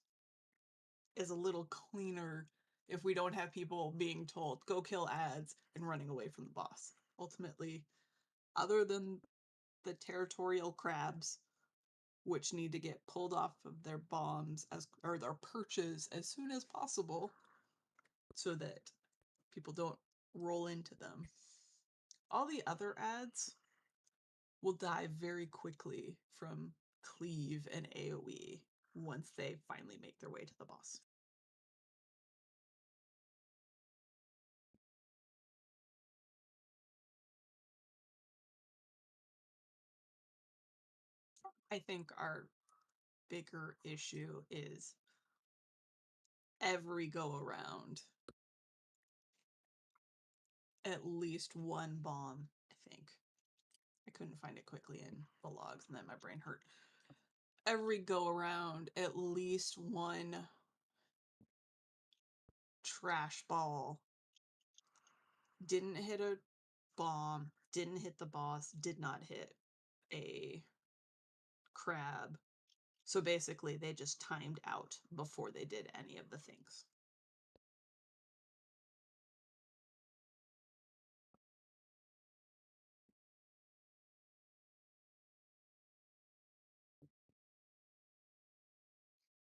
is a little cleaner if we don't have people being told, go kill ads and running away from the boss. Ultimately, other than the territorial crabs, which need to get pulled off of their bombs or their perches as soon as possible so that people don't roll into them. All the other ads will die very quickly from cleave and AoE once they finally make their way to the boss. I think our bigger issue is every go around, at least one bomb, I think. I couldn't find it quickly in the logs and then my brain hurt. Every go around, at least one trash ball didn't hit a bomb, didn't hit the boss, did not hit a crab. So basically, they just timed out before they did any of the things.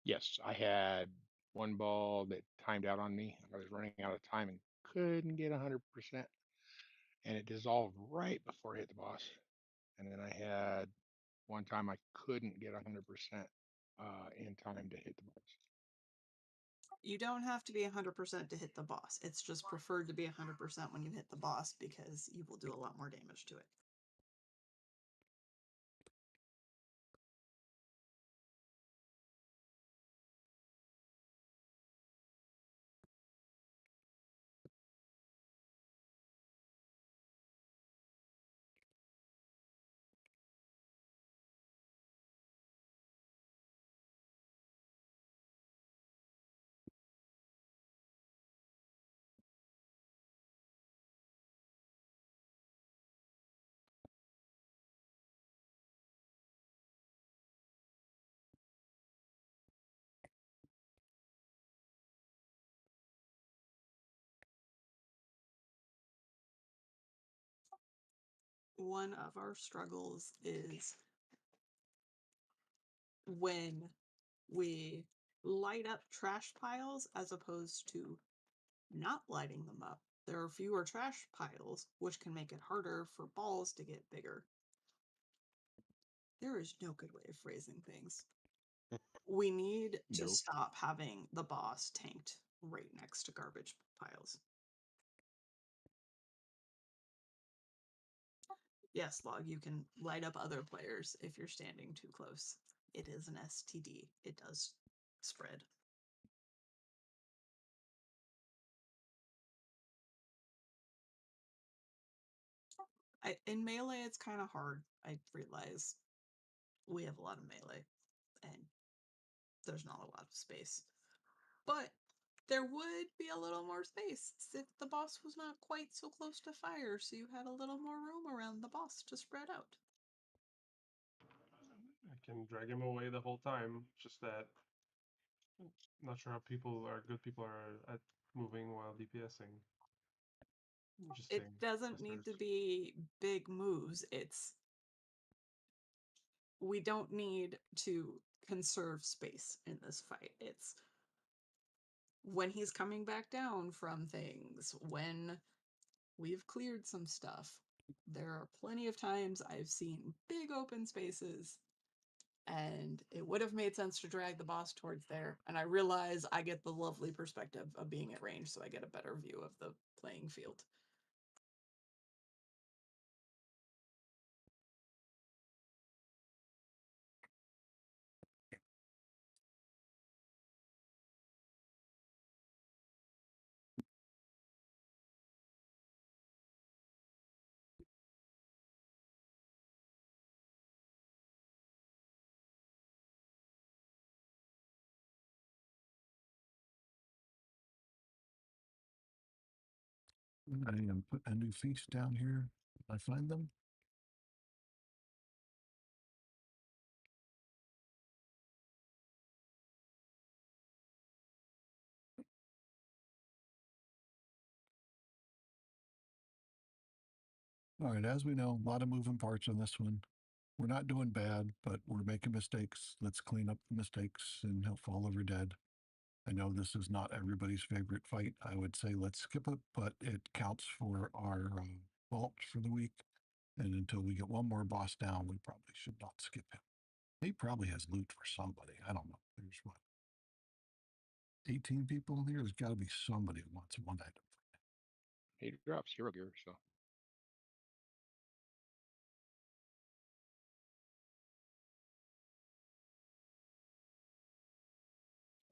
Yes, I had one ball that timed out on me. I was running out of time and couldn't get 100%, and it dissolved right before I hit the boss. And then I had one time I couldn't get 100% in time to hit the boss. You don't have to be 100% to hit the boss. It's just preferred to be 100% when you hit the boss because you will do a lot more damage to it. One of our struggles is when we light up trash piles as opposed to not lighting them up. There are fewer trash piles, which can make it harder for balls to get bigger. There is no good way of phrasing things. We need to No. stop having the boss tanked right next to garbage piles. Yes, Log, you can light up other players if you're standing too close. It is an STD. It does spread. In melee, it's kind of hard. I realize we have a lot of melee, and there's not a lot of space. But there would be a little more space if the boss was not quite so close to fire, so you had a little more room around the boss to spread out. I can drag him away the whole time. Just that I'm not sure how good people are at moving while DPSing. Just It saying. doesn't need to be big moves. We don't need to conserve space in this fight. It's when he's coming back down from things, when we've cleared some stuff. There are plenty of times I've seen big open spaces and it would have made sense to drag the boss towards there. And I realize I get the lovely perspective of being at range, so I get a better view of the playing field. I am put a new feast down here. Did I find them? All right, as we know, a lot of moving parts on this one. We're not doing bad, but we're making mistakes. Let's clean up the mistakes and he'll fall over dead. I know this is not everybody's favorite fight. I would say let's skip it, but it counts for our vault for the week. And until we get one more boss down, we probably should not skip him. He probably has loot for somebody. I don't know. There's what? 18 people in here? There's got to be somebody who wants one item. He drops hero gear, so.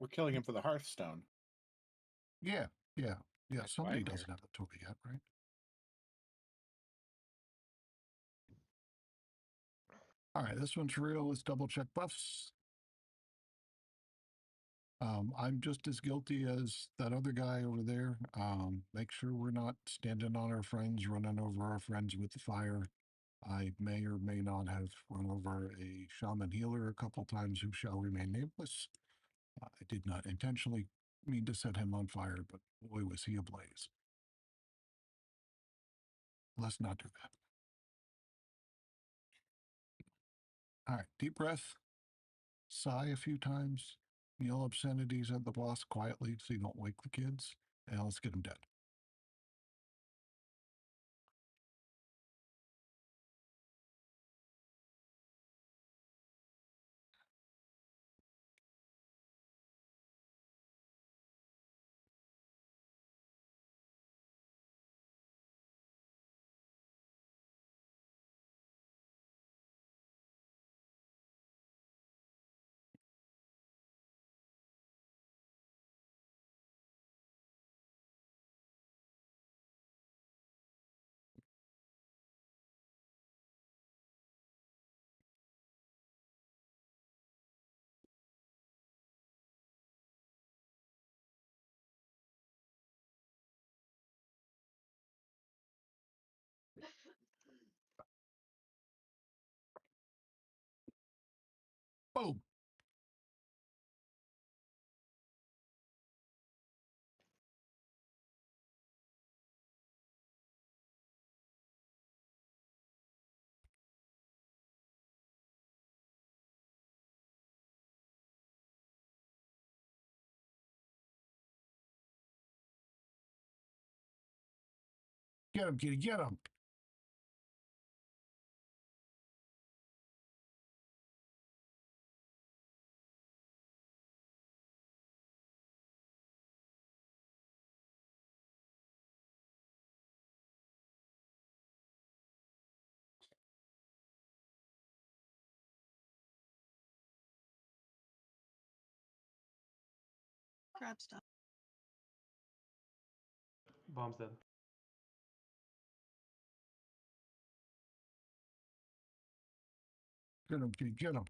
We're killing him for the Hearthstone. Yeah. That's Somebody fine doesn't here. have a toy yet, right? All right, this one's real. Let's double check buffs. I'm just as guilty as that other guy over there. Make sure we're not standing on our friends, running over our friends with the fire. I may or may not have run over a shaman healer a couple times who shall remain nameless. I did not intentionally mean to set him on fire, but boy, was he ablaze. Let's not do that. All right, deep breath. Sigh a few times. Yell obscenities at the boss quietly so you don't wake the kids. And let's get him dead. Boom. Get him, kitty, get him. Grab stuff. Bomb's dead. Get him, kitty, get him.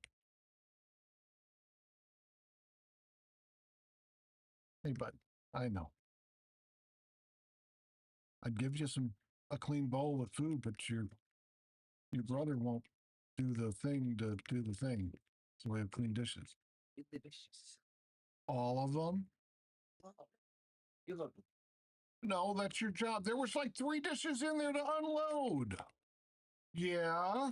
Hey, bud. I know. I'd give you a clean bowl of food, but your brother won't do the thing to do the thing. So we have clean dishes. The dishes. All of them? Oh, you look. No, that's your job. There was like 3 dishes in there to unload. Yeah.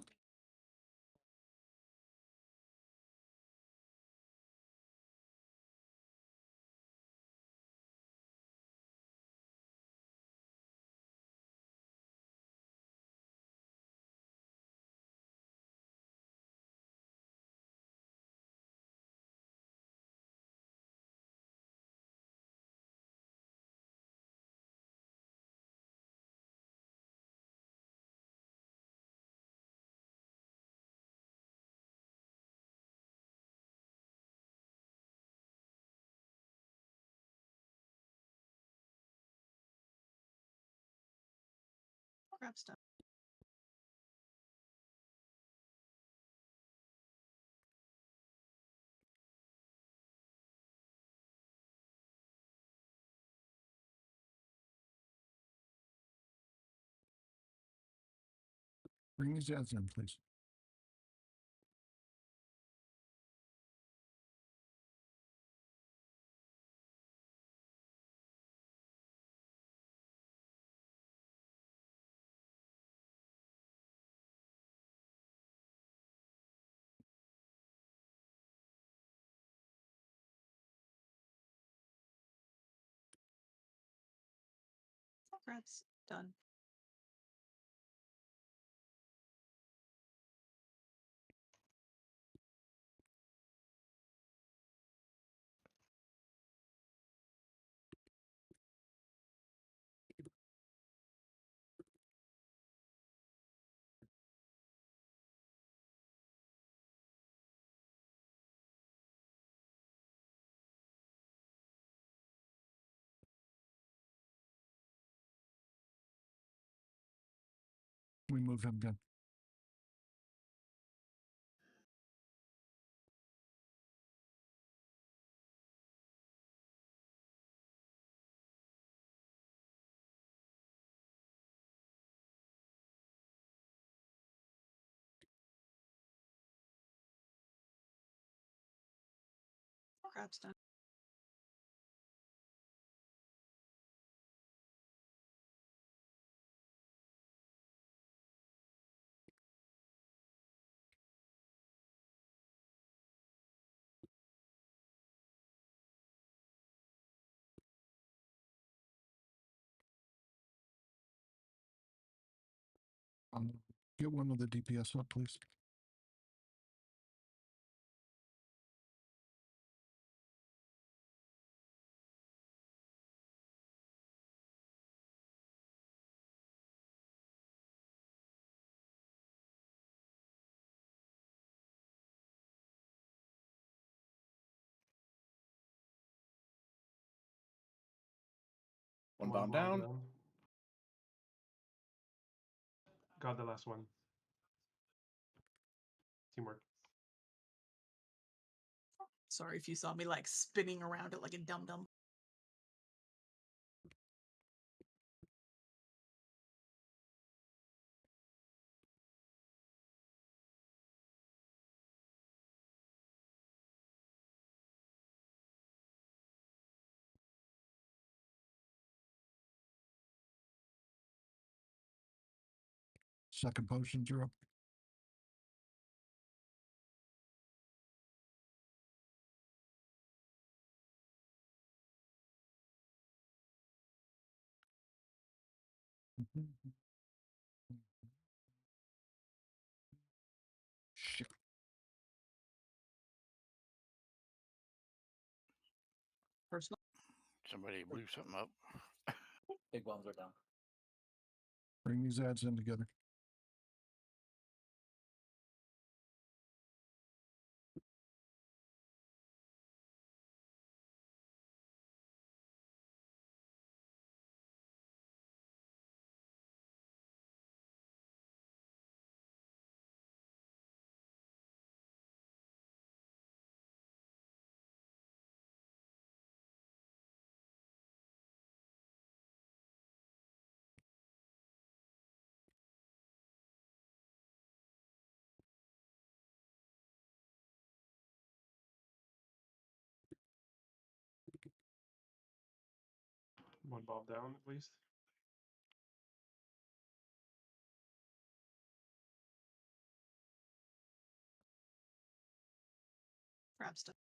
Grab stuff. Bring these ads in, please. Grab's done. We move him again. Grab's done. Get one of the DPS up, please. One bomb down. Got the last one. Teamwork. Sorry if you saw me like spinning around it like a dum dum. Second potions are up. Shit. Personal. Somebody blew something up. Big bombs are down. Bring these ads in together. One bomb down at least. Crab stuff.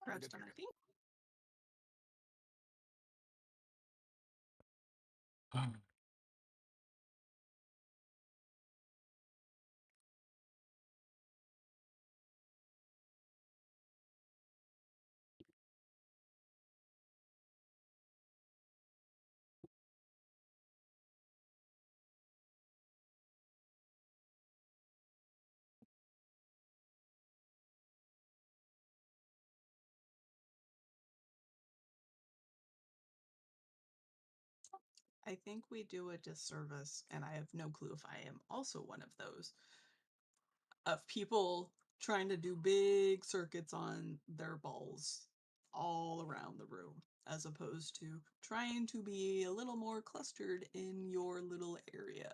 Crab stuff, I think. I think we do a disservice, and I have no clue if I am also one of those, of people trying to do big circuits on their balls all around the room, as opposed to trying to be a little more clustered in your little area.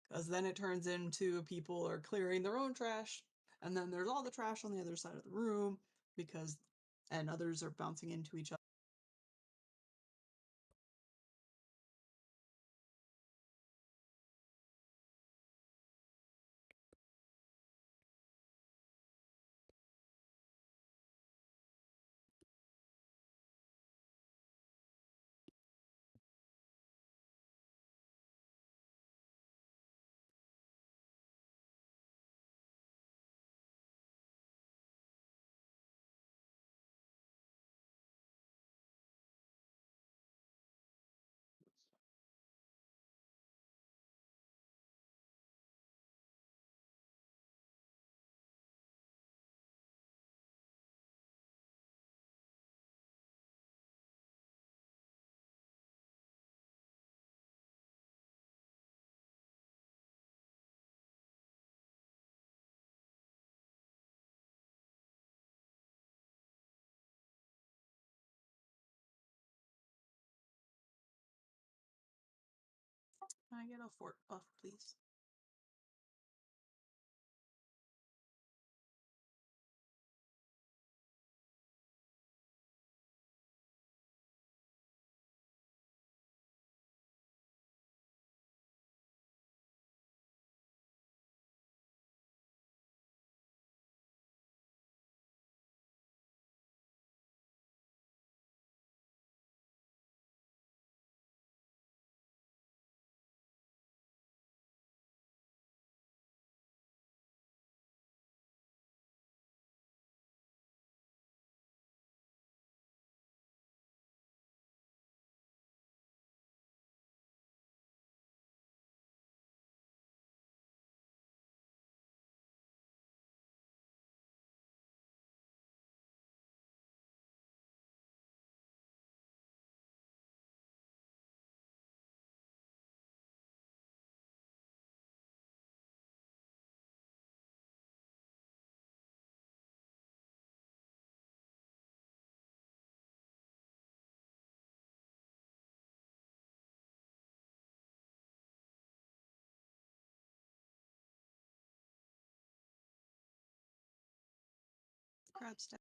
Because then it turns into people are clearing their own trash, and then there's all the trash on the other side of the room, because, and others are bouncing into each other. Can I get a fort buff, please? Crab stack.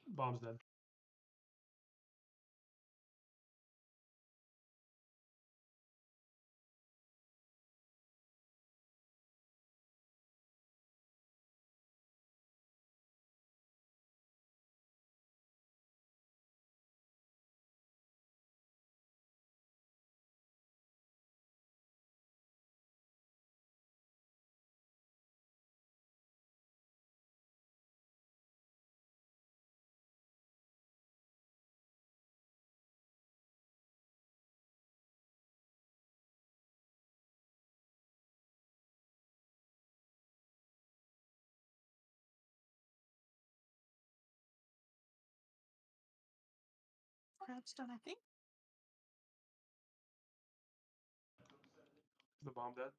Bomb's dead. Crab's done, I think. Is the bomb dead?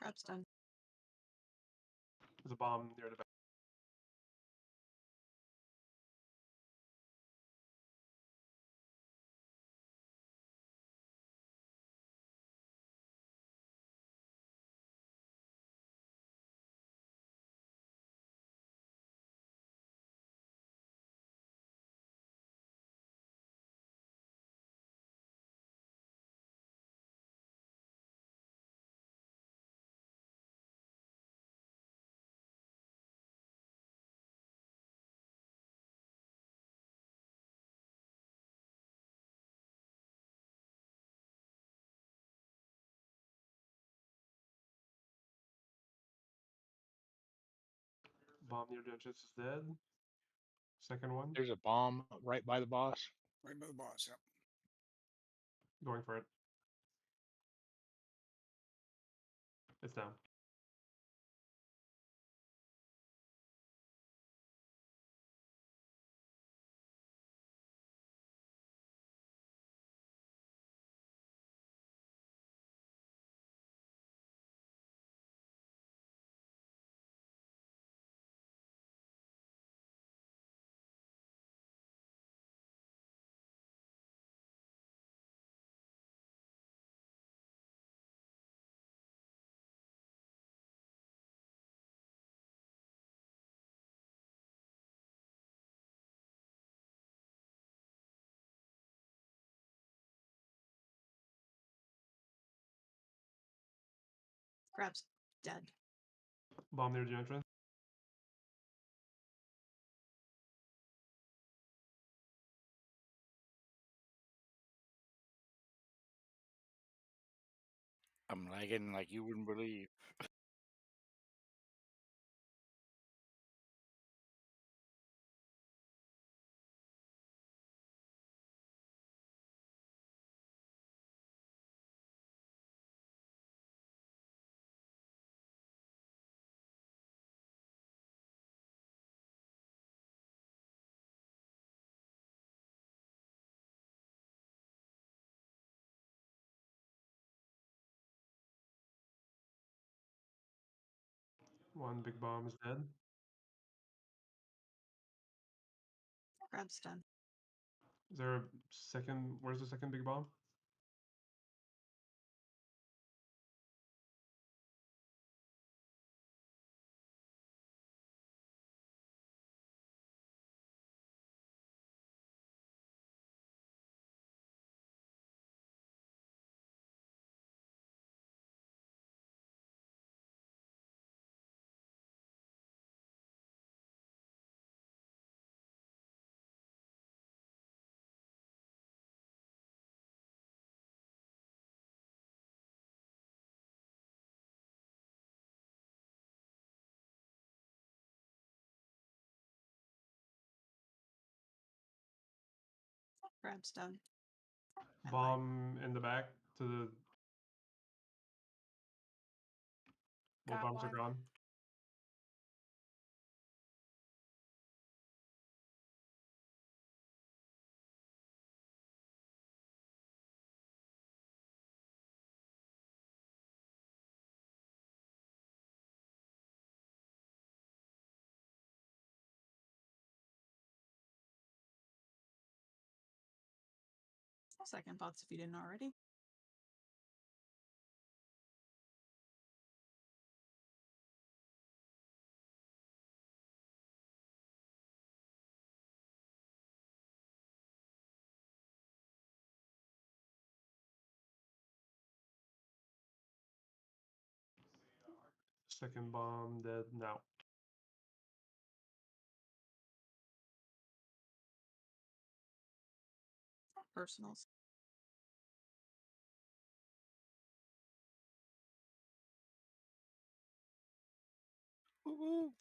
Crab's done. There's a bomb near the back. Bomb near the entrance is dead. Second one. There's a bomb right by the boss. Right by the boss. Yep. Going for it. It's down. Crab's dead. Bomb near the entrance. I'm lagging like you wouldn't believe. One big bomb is dead. Crab's done. Is there a second? Where's the second big bomb? Crab's done. Bomb in the back to the. Both Got bombs are one. gone. Second thoughts if you didn't already. Second bomb dead now. Personals. Woo-woo.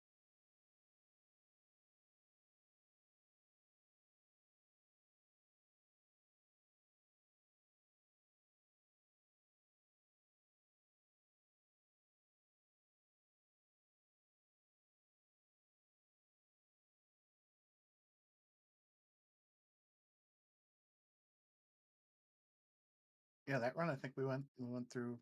Yeah, that run I think we went through.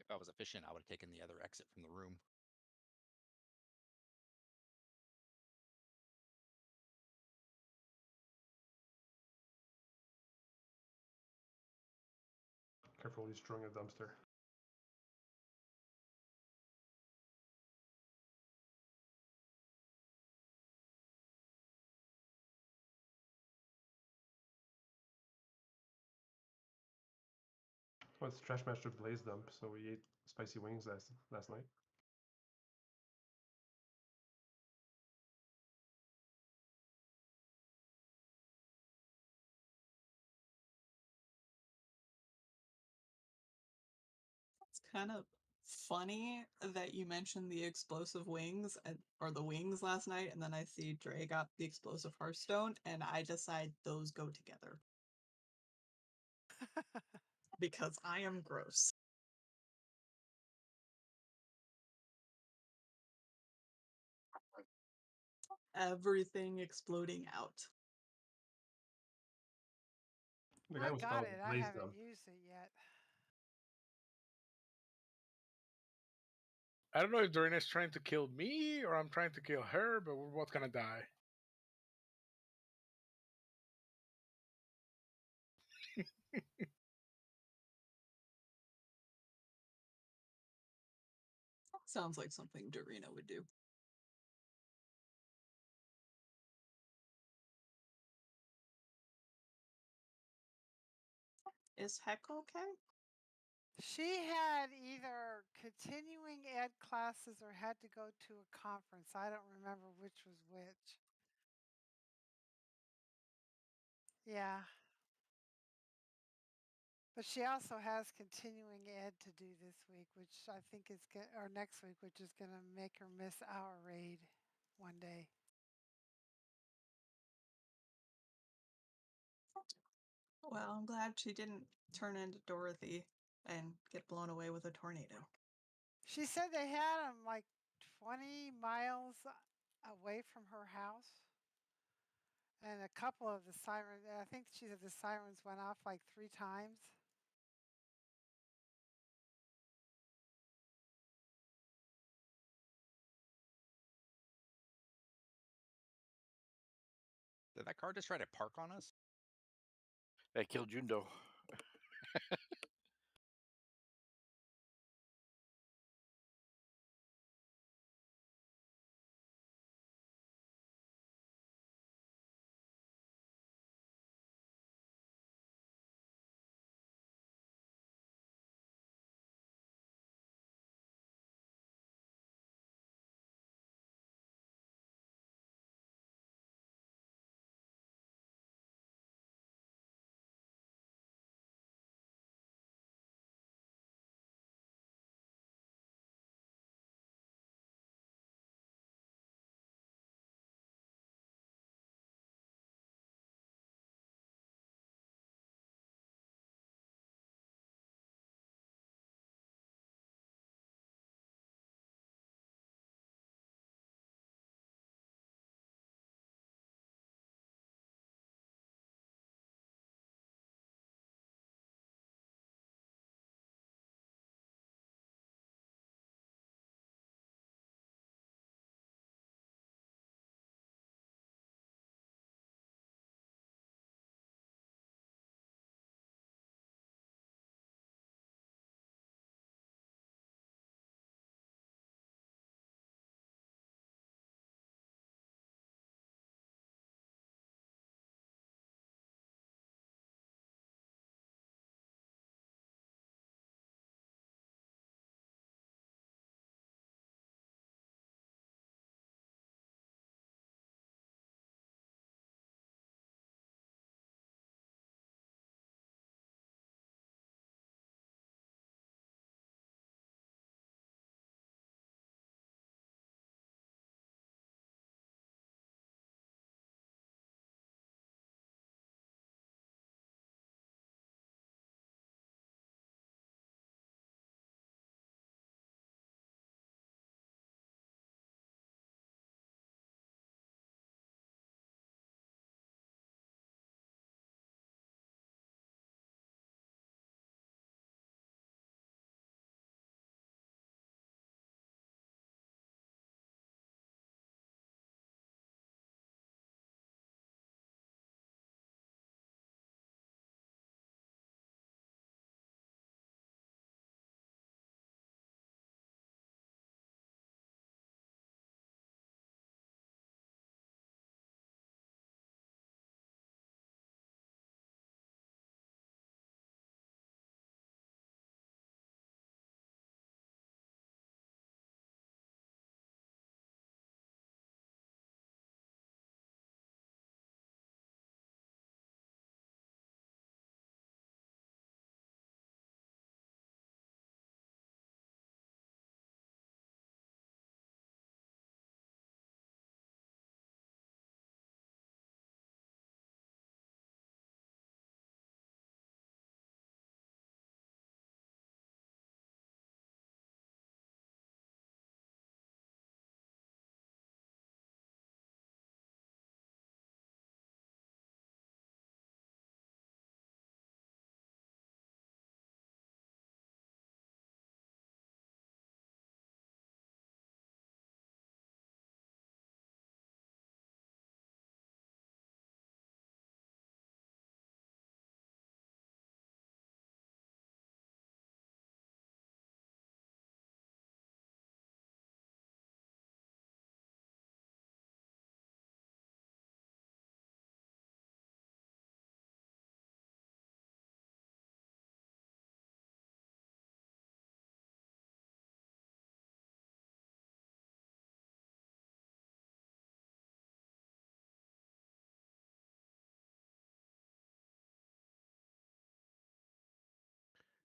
If I was efficient, I would have taken the other exit from the room. Careful, he's destroying a dumpster. Well, it's Trash Master Blaze Dump, so we ate spicy wings last night. It's kind of funny that you mentioned the explosive wings or the wings last night, and then I see Dre got the explosive Hearthstone, and I decide those go together. Because I am gross. Everything exploding out. The guy I was got called it. I Blaze haven't Dump. used it yet. I don't know if Dorina's trying to kill me or I'm trying to kill her, but we're both gonna die. Sounds like something Dorina would do. Is Heck okay? She had either continuing ed classes or had to go to a conference. I don't remember which was which. Yeah. But she also has continuing ed to do this week, which I think is or next week, which is going to make her miss our raid one day. Well, I'm glad she didn't turn into Dorothy and get blown away with a tornado. She said they had them like 20 miles away from her house. And a couple of the sirens, I think she said the sirens went off like 3 times. Did that car just try to park on us? They killed Jundo.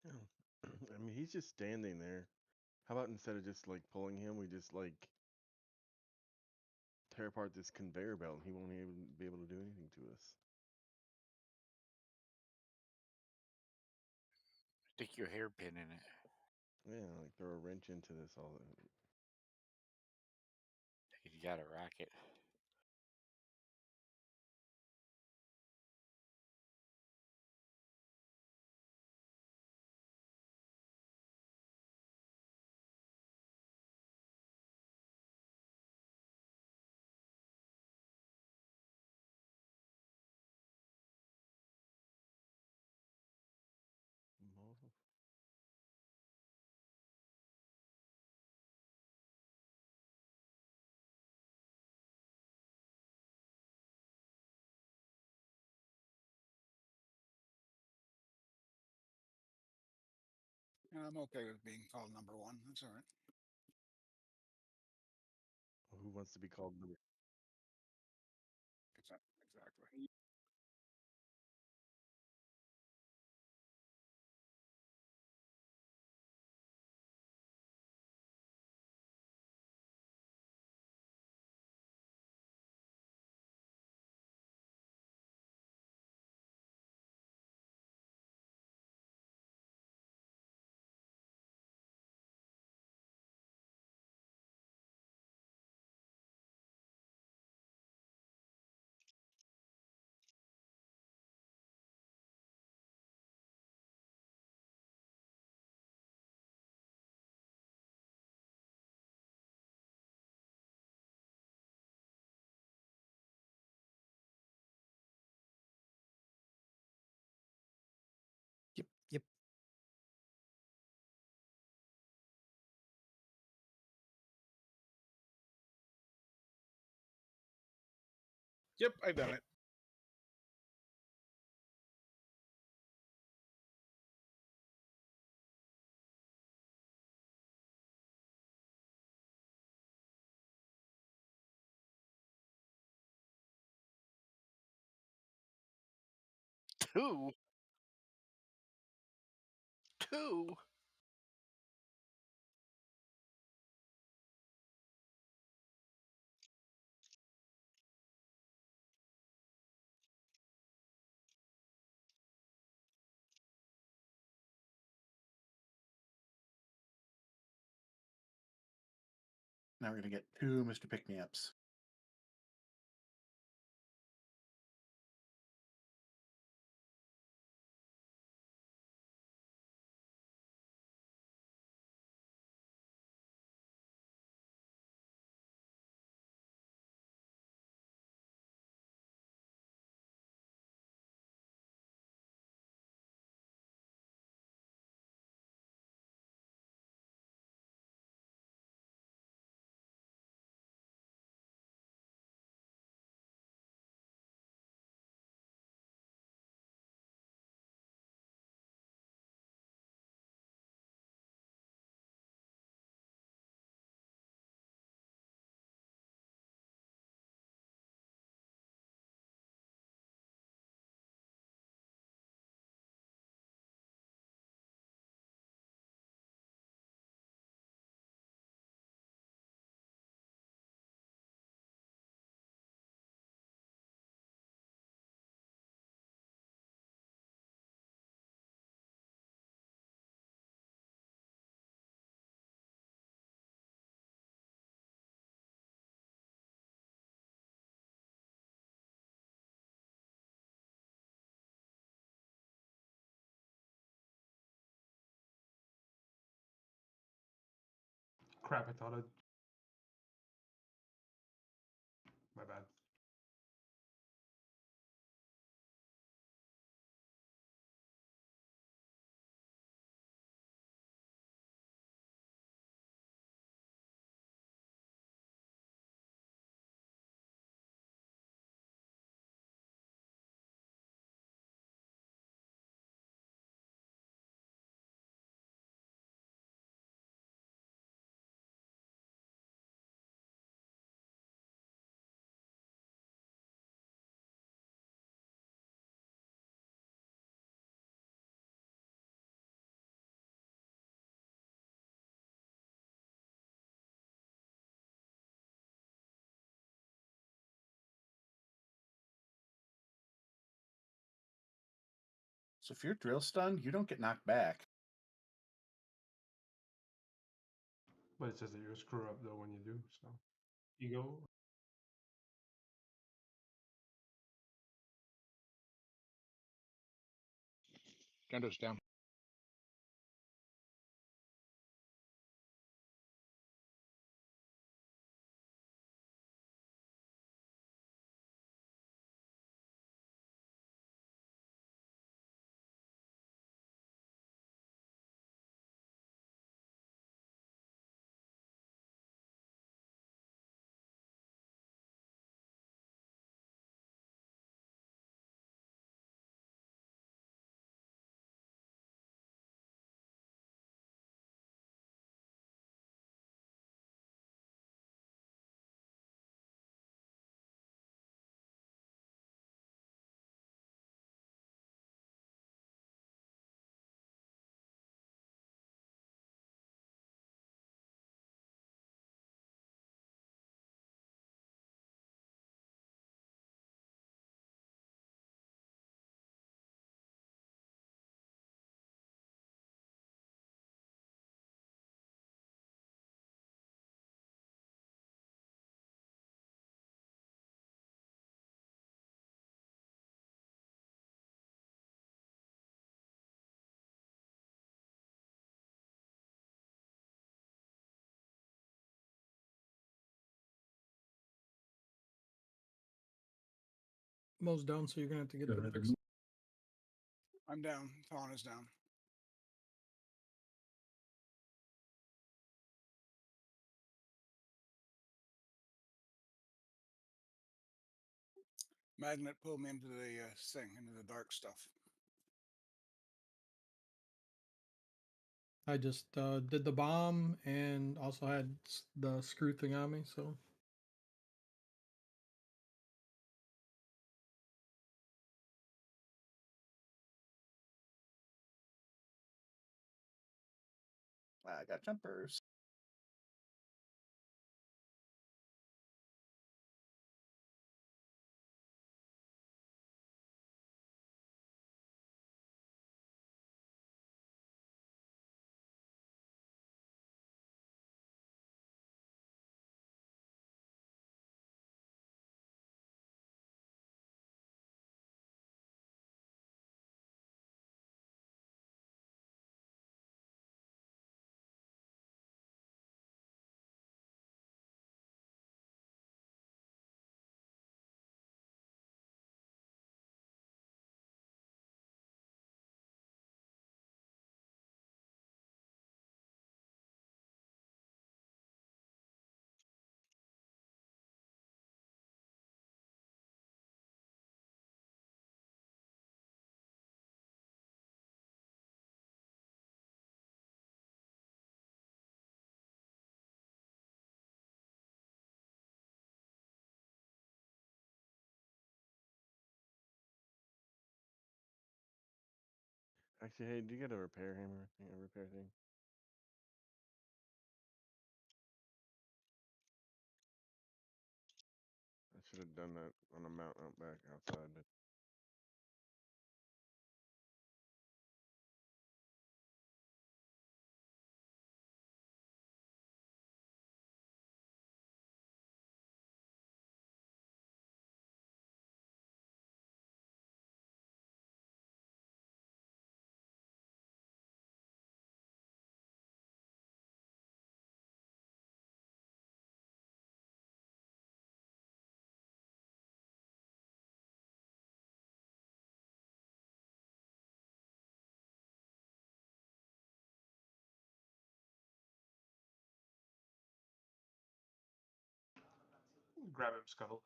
Yeah. I mean, he's just standing there. How about instead of just like pulling him, we just like tear apart this conveyor belt and he won't even be able to do anything to us. Stick your hairpin in it. Yeah, like throw a wrench into this all the You got a racket. Molotov. I'm okay with being called number one. That's all right. Who wants to be called number? Exactly. Yep, yep. Yep, I've done it. Two. Two. Now we're gonna get two Mr. Pick-me-ups. Crap, I thought it. My bad. So if you're drill stunned, you don't get knocked back. But it says that you screw up though when you do. So ego. Gundo's down. Mo's down, so you're gonna have to get the next. I'm down. Thon is down. Magnet pulled me into the thing, into the dark stuff. I just did the bomb and also had the screw thing on me, so. I got jumpers. Actually, hey, do you get a repair hammer thing, a repair thing? I should have done that on a mount out back outside, but Grab him, Scuttle.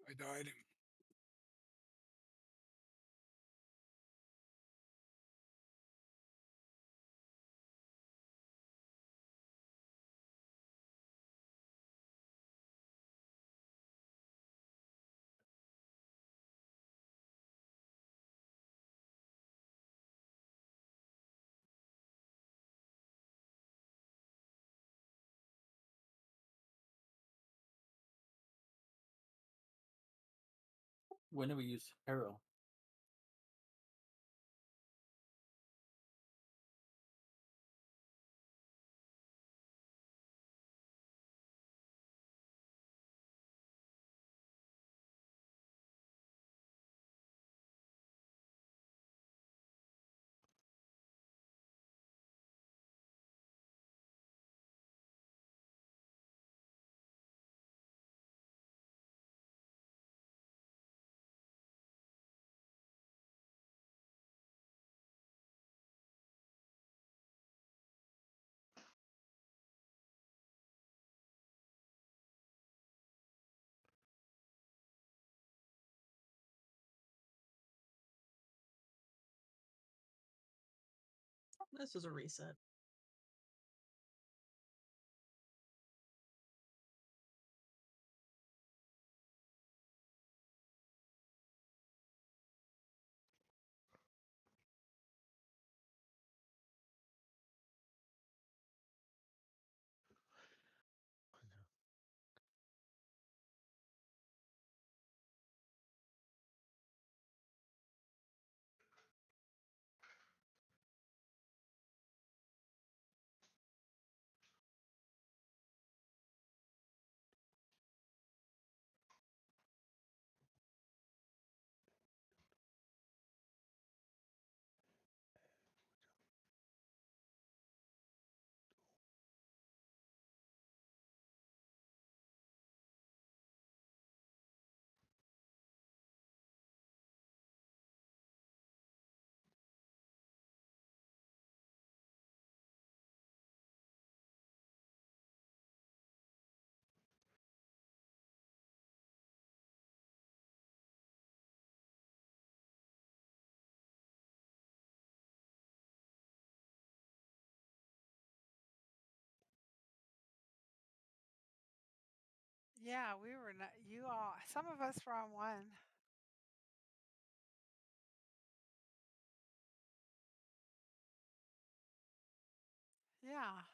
I died. When do we use Hero? This is a reset. Yeah, we were not, you all, some of us were on one. Yeah.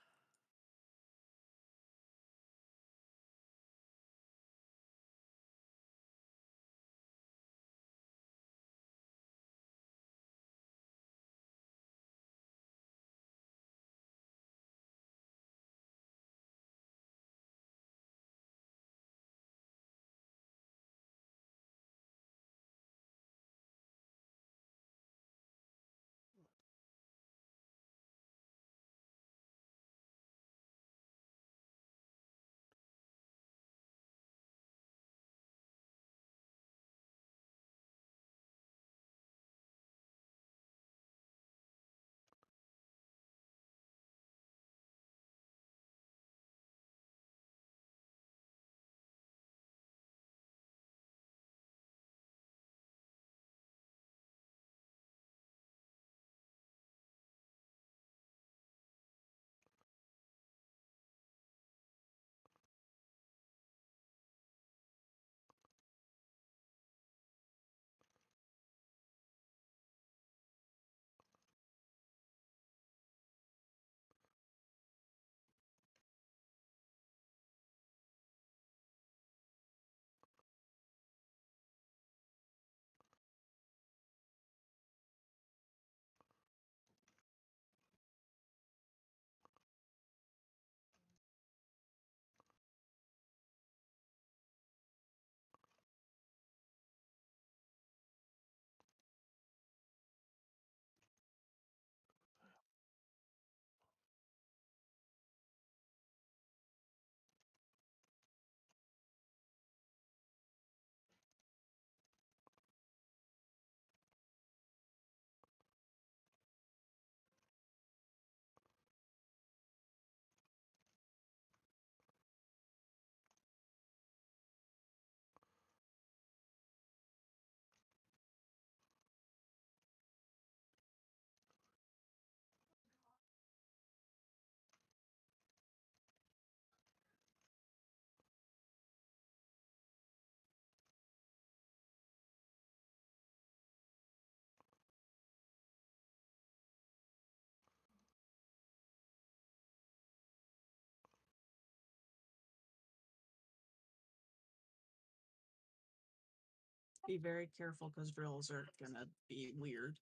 Be very careful because drills are gonna be weird.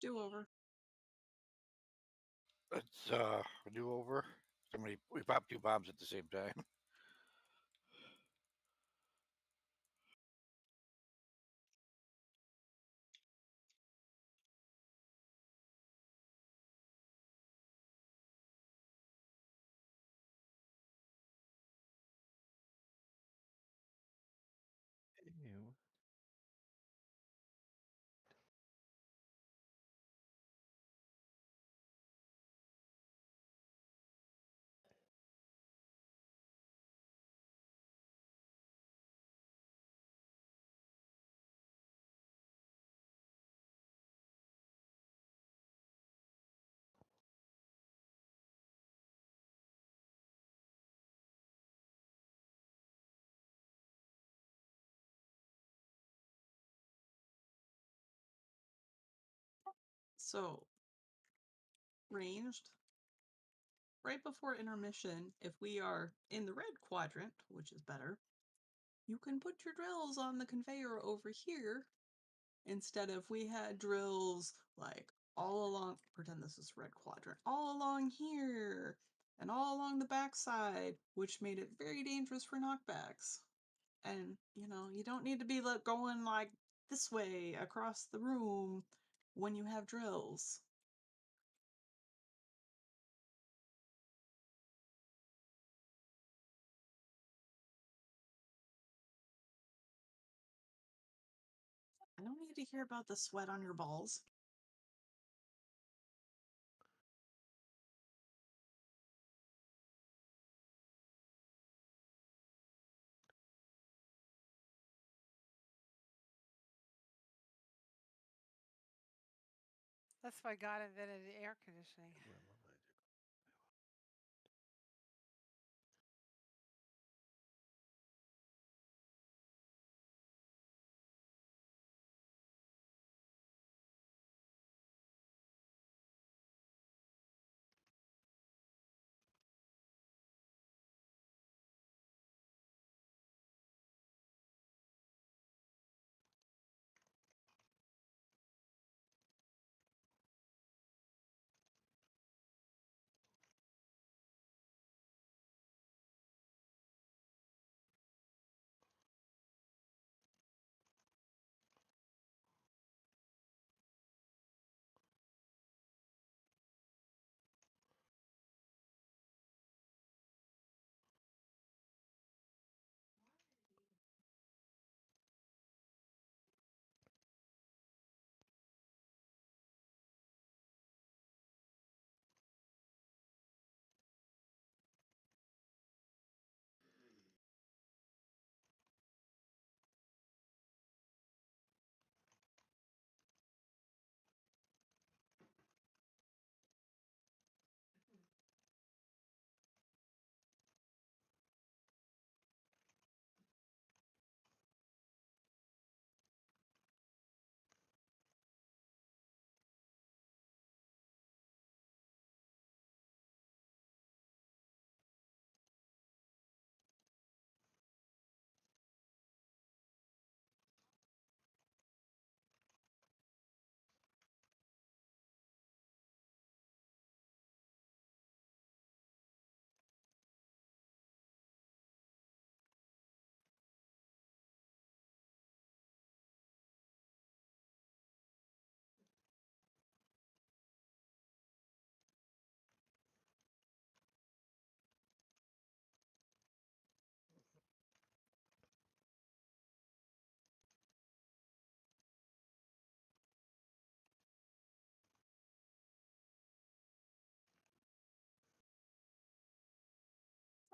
Do over. Let's do over. We popped 2 bombs at the same time. Ew. So, ranged. Right before intermission, if we are in the red quadrant, which is better, you can put your drills on the conveyor over here instead of we had drills like all along, pretend this is red quadrant, all along here and all along the backside, which made it very dangerous for knockbacks. And, you don't need to be going like this way across the room when you have drills. I don't need to hear about the sweat on your balls. That's why God invented the air conditioning.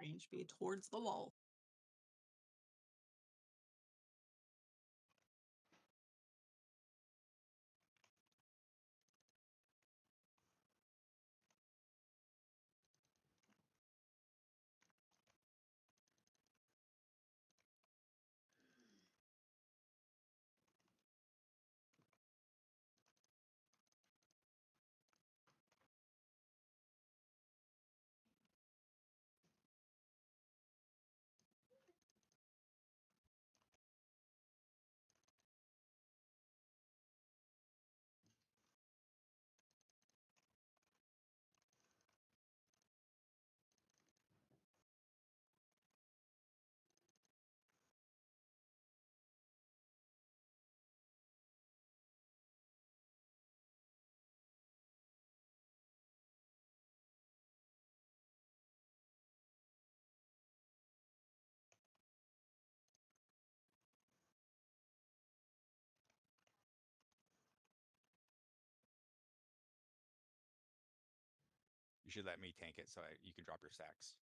Range be towards the wall. You should let me tank it so you can drop your stacks.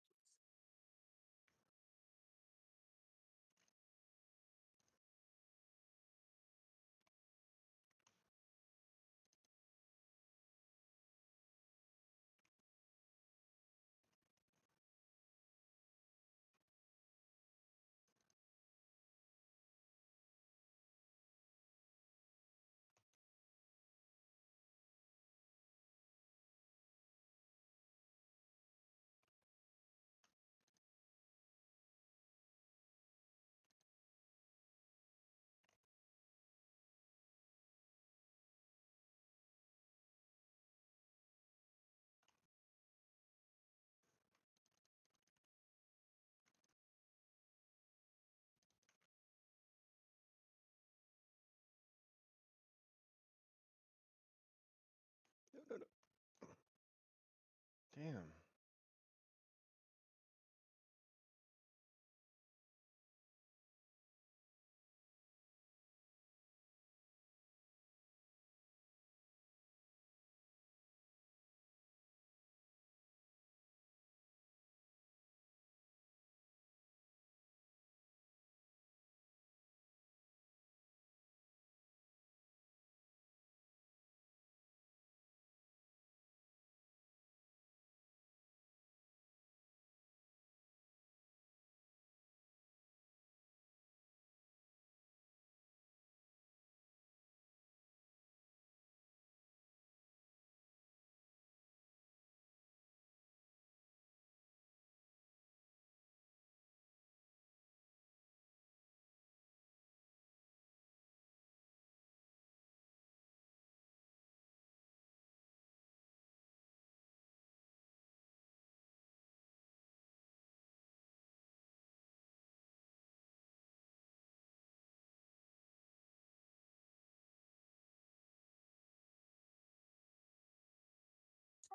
No, no. Damn.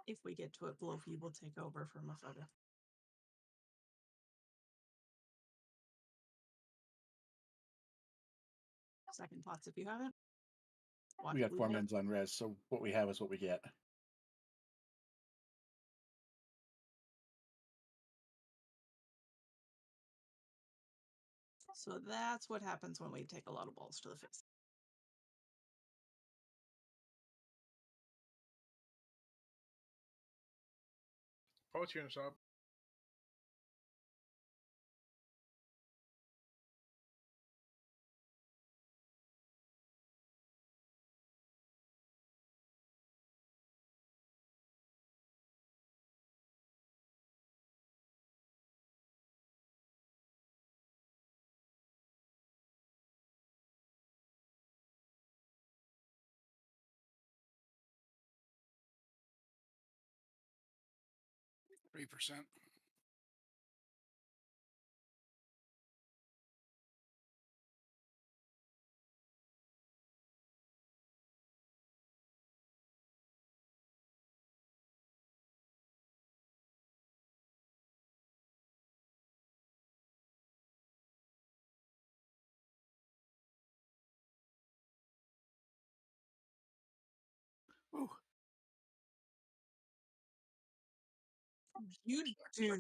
If we get to it, Bloaf will take over from Mafoga. Second thoughts if you haven't. We got Blue 4 Knight. mins on res, so what we have is what we get. So that's what happens when we take a lot of balls to the face. Fortune's up. %. Ooh. You do.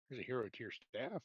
There's a hero tier staff.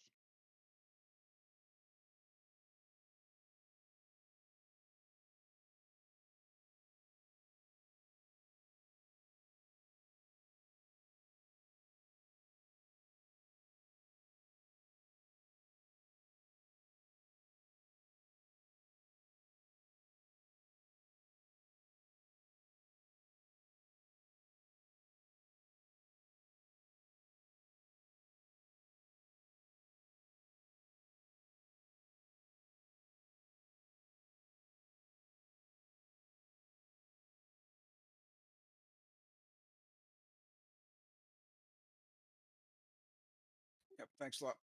Yep. Thanks a lot.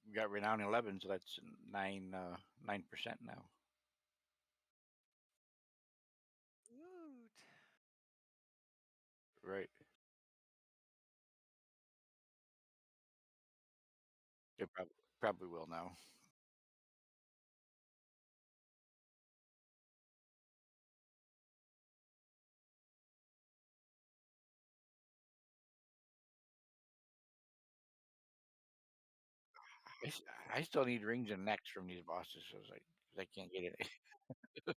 We got renown 11, so that's 9% now. Woot. Right. It probably will now. I still need rings and necks from these bosses, so I can't get it.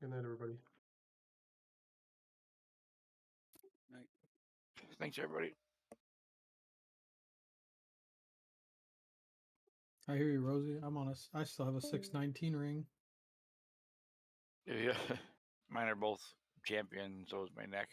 Good night, everybody. Night. Thanks, everybody. I hear you, Rosie. I still have a 619 ring. Yeah, mine are both champion. So is my neck.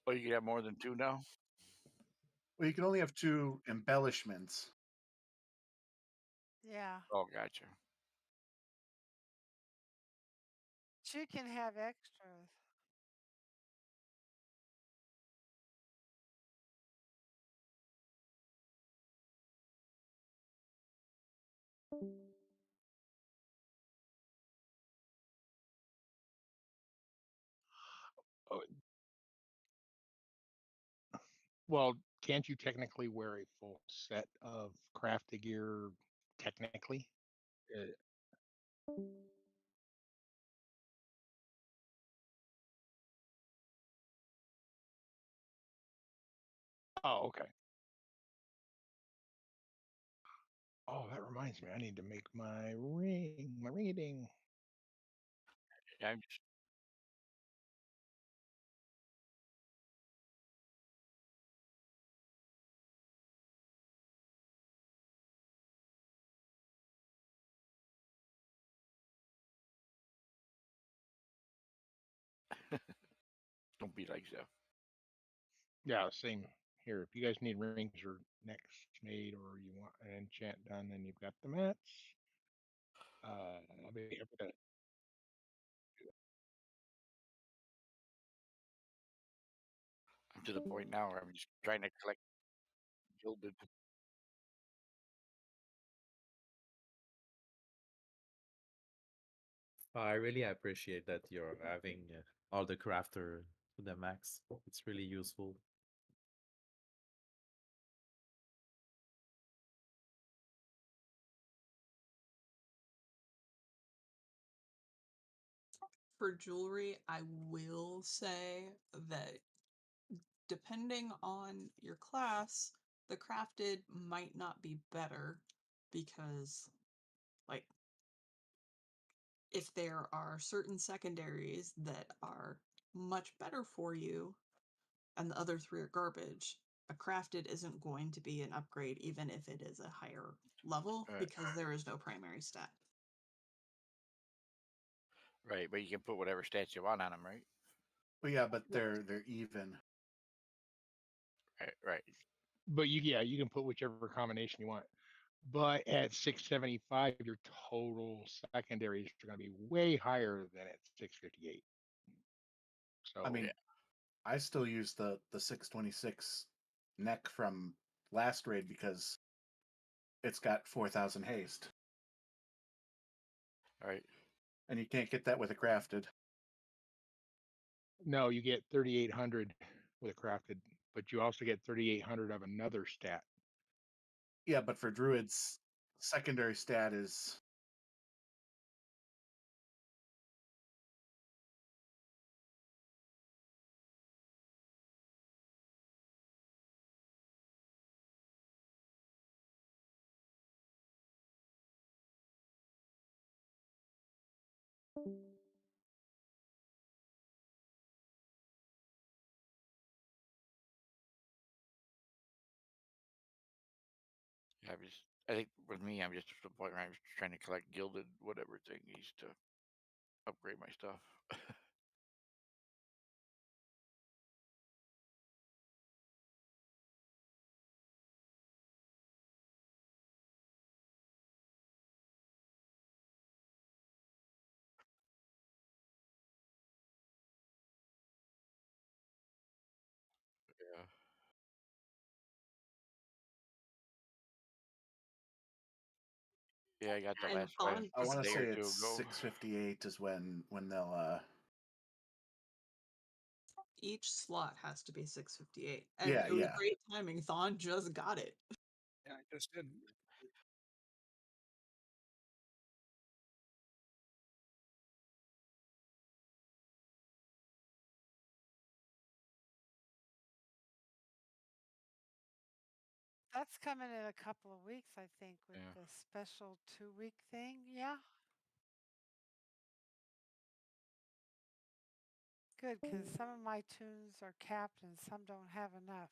Oh, you can have more than 2 now. Well, you can only have 2 embellishments. Yeah. Oh, gotcha. She can have extras. Oh, well, can't you technically wear a full set of crafted gear? Technically. Oh, okay. Oh, that reminds me. I need to make my ring-a-ding. Yeah, I'm just don't be like Zeph. Yeah, same here. If you guys need rings or necks made, or you want an enchant done, then you've got the mats. I'll be happy to. I'm to the point now where I'm just trying to collect gilded. I really appreciate that you're having all the crafter to the max. It's really useful. For jewelry, I will say that depending on your class, the crafted might not be better because, like, if there are certain secondaries that are much better for you and the other 3 are garbage, a crafted isn't going to be an upgrade even if it is a higher level because there is no primary stat. Right, but you can put whatever stats you want on them, right? Well, yeah, but they're even. Right. But you can put whichever combination you want. But at 675, your total secondaries are going to be way higher than at 658. So I mean, I still use the 626 neck from last raid because it's got 4,000 haste. Right. And you can't get that with a crafted. no, you get 3,800 with a crafted, but you also get 3,800 of another stat. Yeah, but for druids, secondary stat is Yeah, I think with me, I'm just to the point where I'm just trying to collect gilded whatever thingies to upgrade my stuff. Yeah. Yeah, I got the And last one Thon I a want to day just or say two it's ago. 658 is when they'll each slot has to be 658. And yeah, it was yeah. great timing. Thon just got it. Yeah, I just did. That's coming in a couple of weeks, I think, with Yeah. the special 2-week thing. Yeah. Good, because some of my tunes are capped and some don't have enough.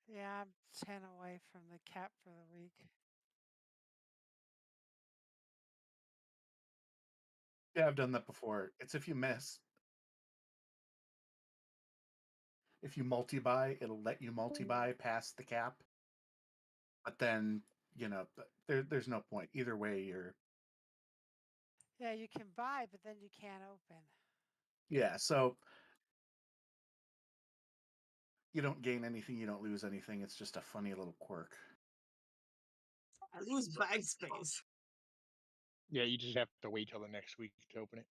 Yeah, I'm 10 away from the cap for the week. Yeah, I've done that before. It's if you miss. If you multi-buy, it'll let you multi-buy past the cap. But then, there's no point. Either way, you're Yeah, you can buy, but then you can't open. yeah, so you don't gain anything, you don't lose anything. It's just a funny little quirk. I lose bag space. Yeah, you just have to wait till the next week to open it.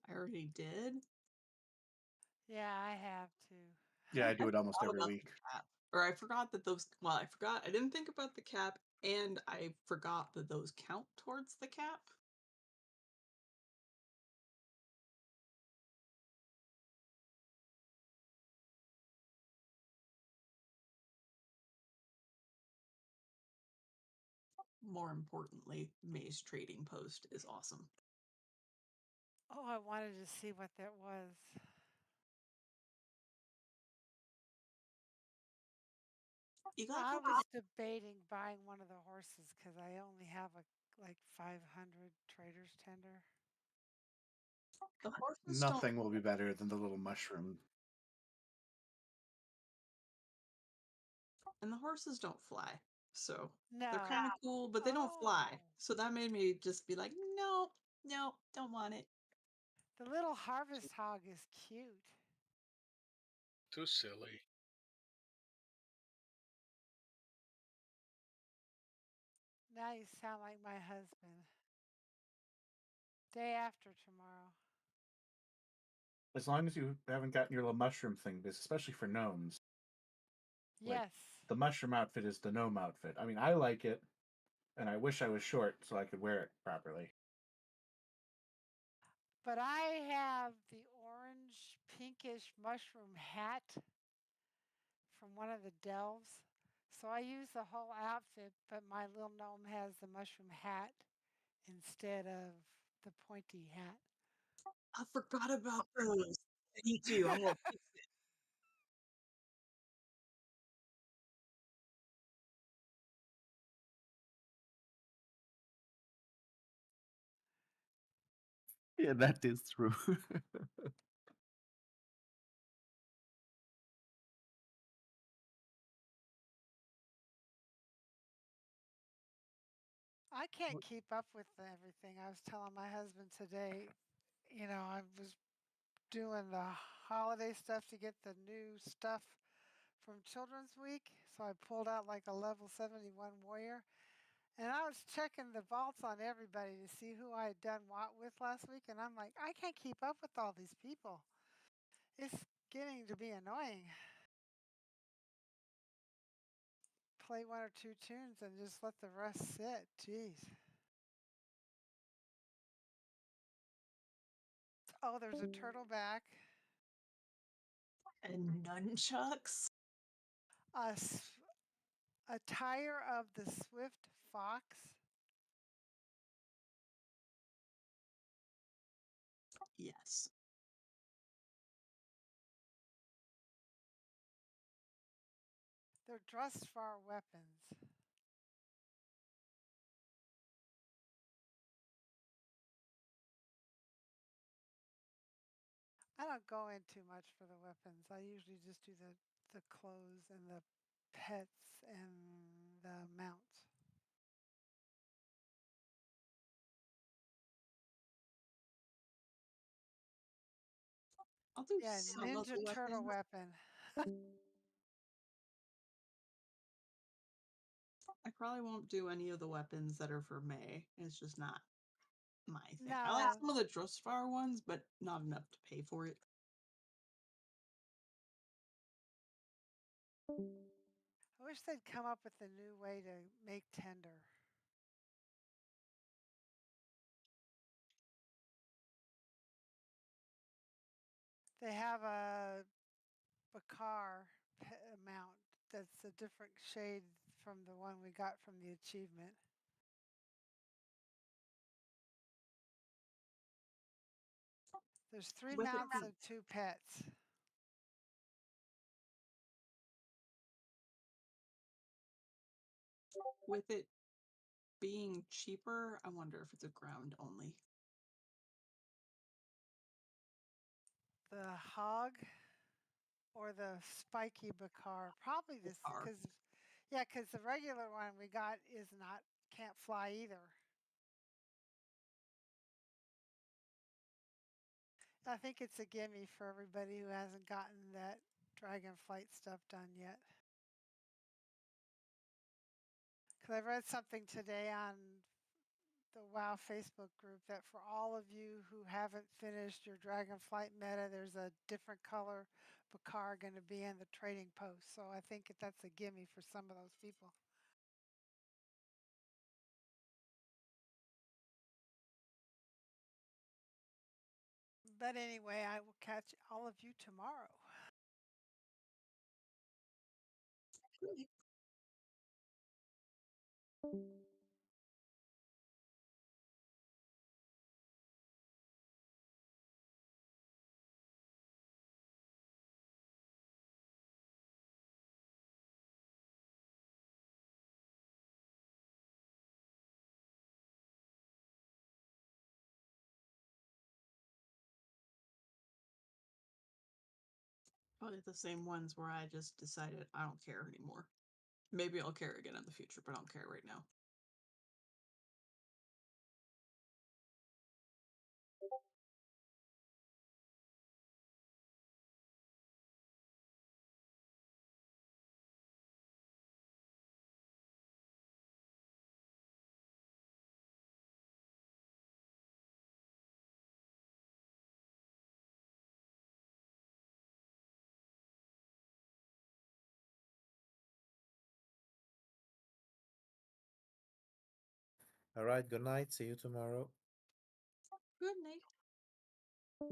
I already did. Yeah, I have to. Yeah, I do it almost Forgot every about week. the cap. Or I forgot that those. Well, I forgot. I didn't think about the cap, and I forgot that those count towards the cap. More importantly, May's trading post is awesome. Oh, I wanted to see what that was. You No, got I to was debating buying one of the horses because I only have like 500 traders tender. the horses don't. Nothing will be better than the little mushroom. And the horses don't fly. So No. they're kind of cool, but they don't fly. So that made me just be like, no, no, don't want it. The little harvest hog is cute. Too silly. Now you sound like my husband. Day after tomorrow. As long as you haven't gotten your little mushroom thing, especially for gnomes. Like, Yes. the mushroom outfit is the gnome outfit. I mean, I like it, and I wish I was short so I could wear it properly. But I have the orange pinkish mushroom hat from one of the delves. So I use the whole outfit, but my little gnome has the mushroom hat instead of the pointy hat. I forgot about those. Me too. I'm gonna fix it. Yeah, that is true. I can't keep up with everything. I was telling my husband today, I was doing the holiday stuff to get the new stuff from Children's Week. So I pulled out like a level 71 warrior. And I was checking the vaults on everybody to see who I had done what with last week. And I'm like, I can't keep up with all these people. It's getting to be annoying. Play one or two tunes and just let the rest sit. Jeez. Oh, there's a turtle back. And nunchucks. A tire of the Swift Fox. Yes. They're Drustvar weapons. I don't go in too much for the weapons. I usually just do the clothes and the pets and the mounts. I'll do Yeah, some of Ninja the Turtle weapons. weapon. I probably won't do any of the weapons that are for May. It's just not my thing. I like No. some of the Drustvar ones, but not enough to pay for it. I wish they'd come up with a new way to make tender. They have a Bakar mount that's a different shade from the one we got from the achievement. There's 3 With it mounts and 2 pets. With it being cheaper, I wonder if it's a ground only. The hog or the spiky Bakar. Probably this because the regular one we got can't fly either. I think it's a gimme for everybody who hasn't gotten that Dragonflight stuff done yet. Because I read something today on the WoW Facebook group that for all of you who haven't finished your Dragonflight meta, there's a different color Bakar going to be in the trading post. So I think that's a gimme for some of those people. But anyway, I will catch all of you tomorrow. Probably the same ones where I just decided I don't care anymore. Maybe I'll care again in the future, but I don't care right now. All right, good night. See you tomorrow. Good night. Hey,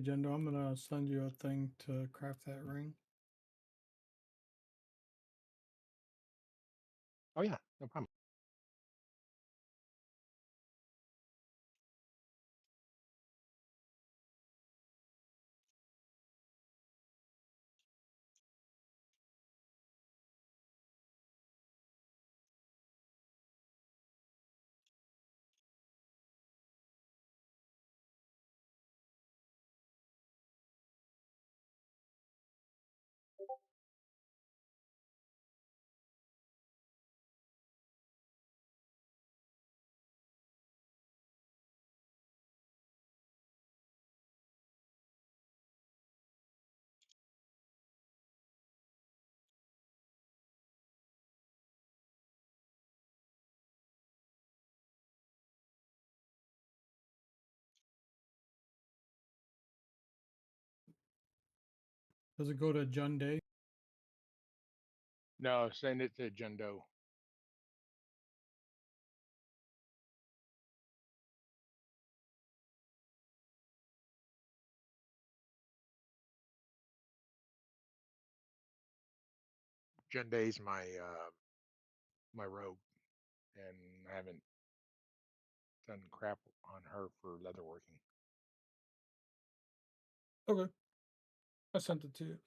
Jendo, I'm gonna send you a thing to craft that ring. Oh yeah, no problem. Does it go to John Day? No, send it to Jendo. Jenday's my rogue, and I haven't done crap on her for leatherworking. Okay. I sent it to you.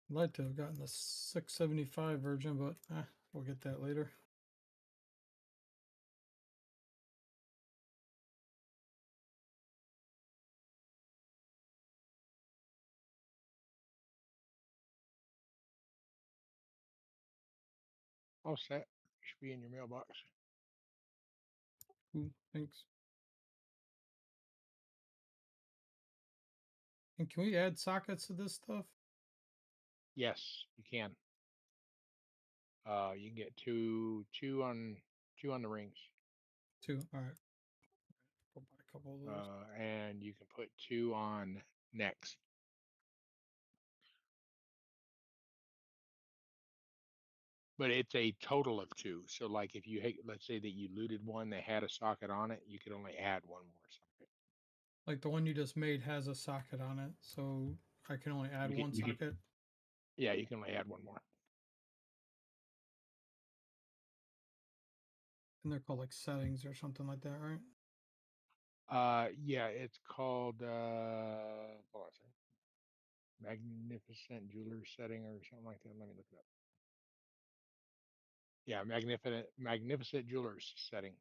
I'd like to have gotten the 675 version, but we'll get that later. All set. Should be in your mailbox. Ooh, thanks. And can we add sockets to this stuff? Yes, you can. You can get two on the rings. Two. All right. Go buy a couple of those. And you can put two on necks. but it's a total of two. So like if you let's say that you looted one that had a socket on it, you could only add one more socket. Like the one you just made has a socket on it, so I can only add one socket. Yeah, you can only add one more. And they're called like settings or something like that, right? Yeah, it's called hold on a second. Magnificent jeweler setting or something like that. Let me look it up. Yeah, magnificent jewelers setting.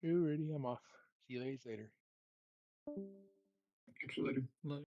Alrighty, I'm off. See you guys later. Catch you later. Later.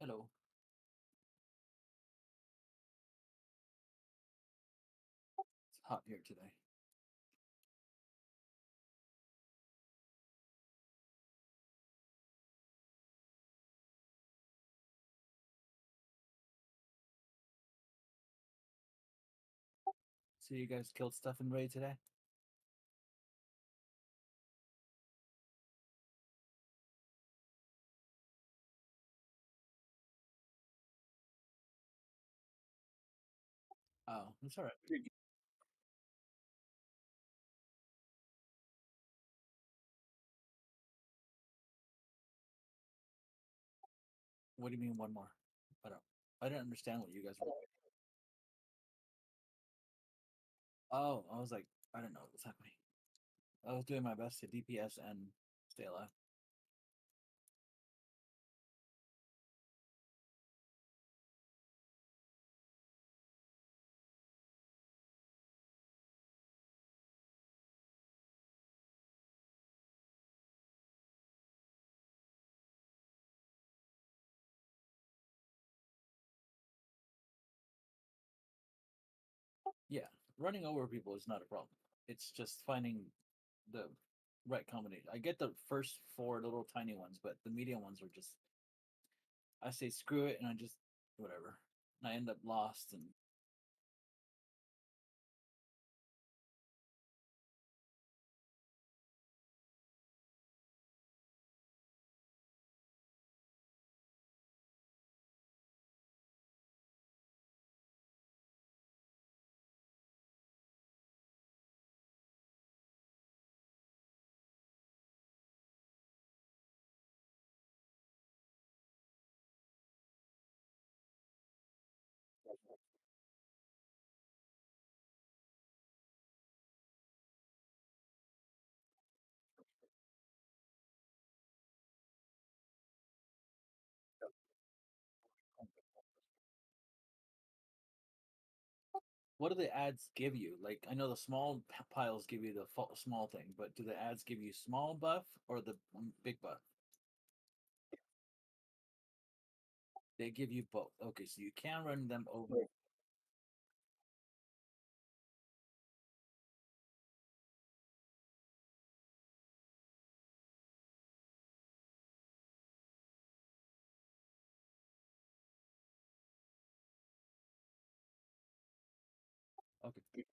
Hello. It's hot here today. So you guys killed stuff in raid today? Oh, that's all right. What do you mean one more? I don't understand what you guys were. Oh, I was like, I don't know what was happening. I was doing my best to DPS and stay alive. Yeah, running over people is not a problem. It's just finding the right combination. I get the first four little tiny ones, but the medium ones are just. I say screw it, and I just whatever. And I end up lost, and what do the ads give you? Like, I know the small piles give you the small thing, but do the ads give you small buff or the big buff? They give you both. Okay, so you can run them over. Okay.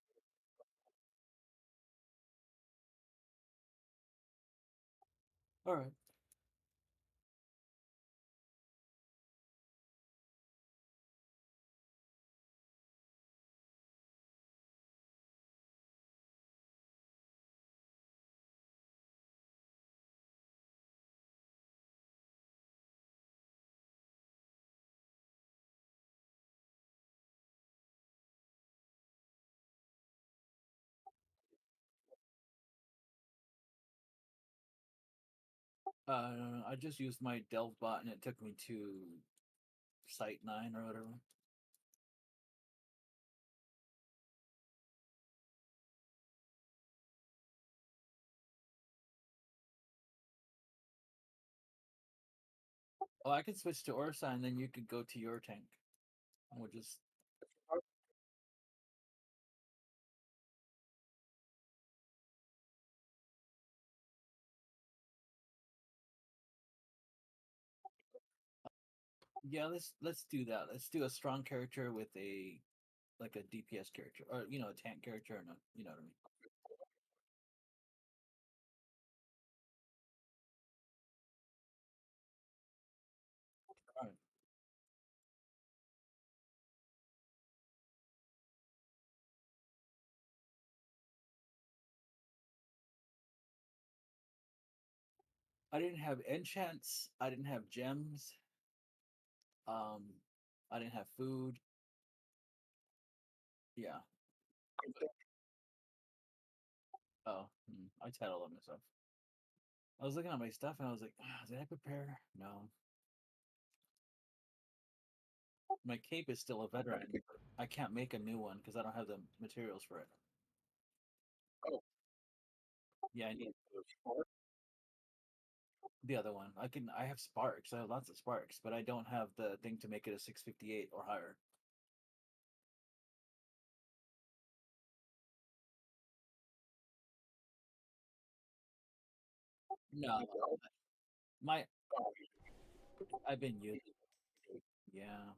All right. I just used my Delve bot and it took me to Site 9 or whatever. Oh, I could switch to Ursa and then you could go to your tank. And we'll just. Yeah, let's do that. Let's do a strong character with a like a DPS character, or a tank character, and you know what I mean. All right. I didn't have enchants. I didn't have gems. Um, I didn't have food. Yeah. Oh, I titled on myself. I was looking at my stuff and I was like, did I prepare? No. My cape is still a veteran. I can't make a new one because I don't have the materials for it. Oh. Yeah, I need the other one. I have sparks. I have lots of sparks, but I don't have the thing to make it a 658 or higher. No. My I've been using. Yeah.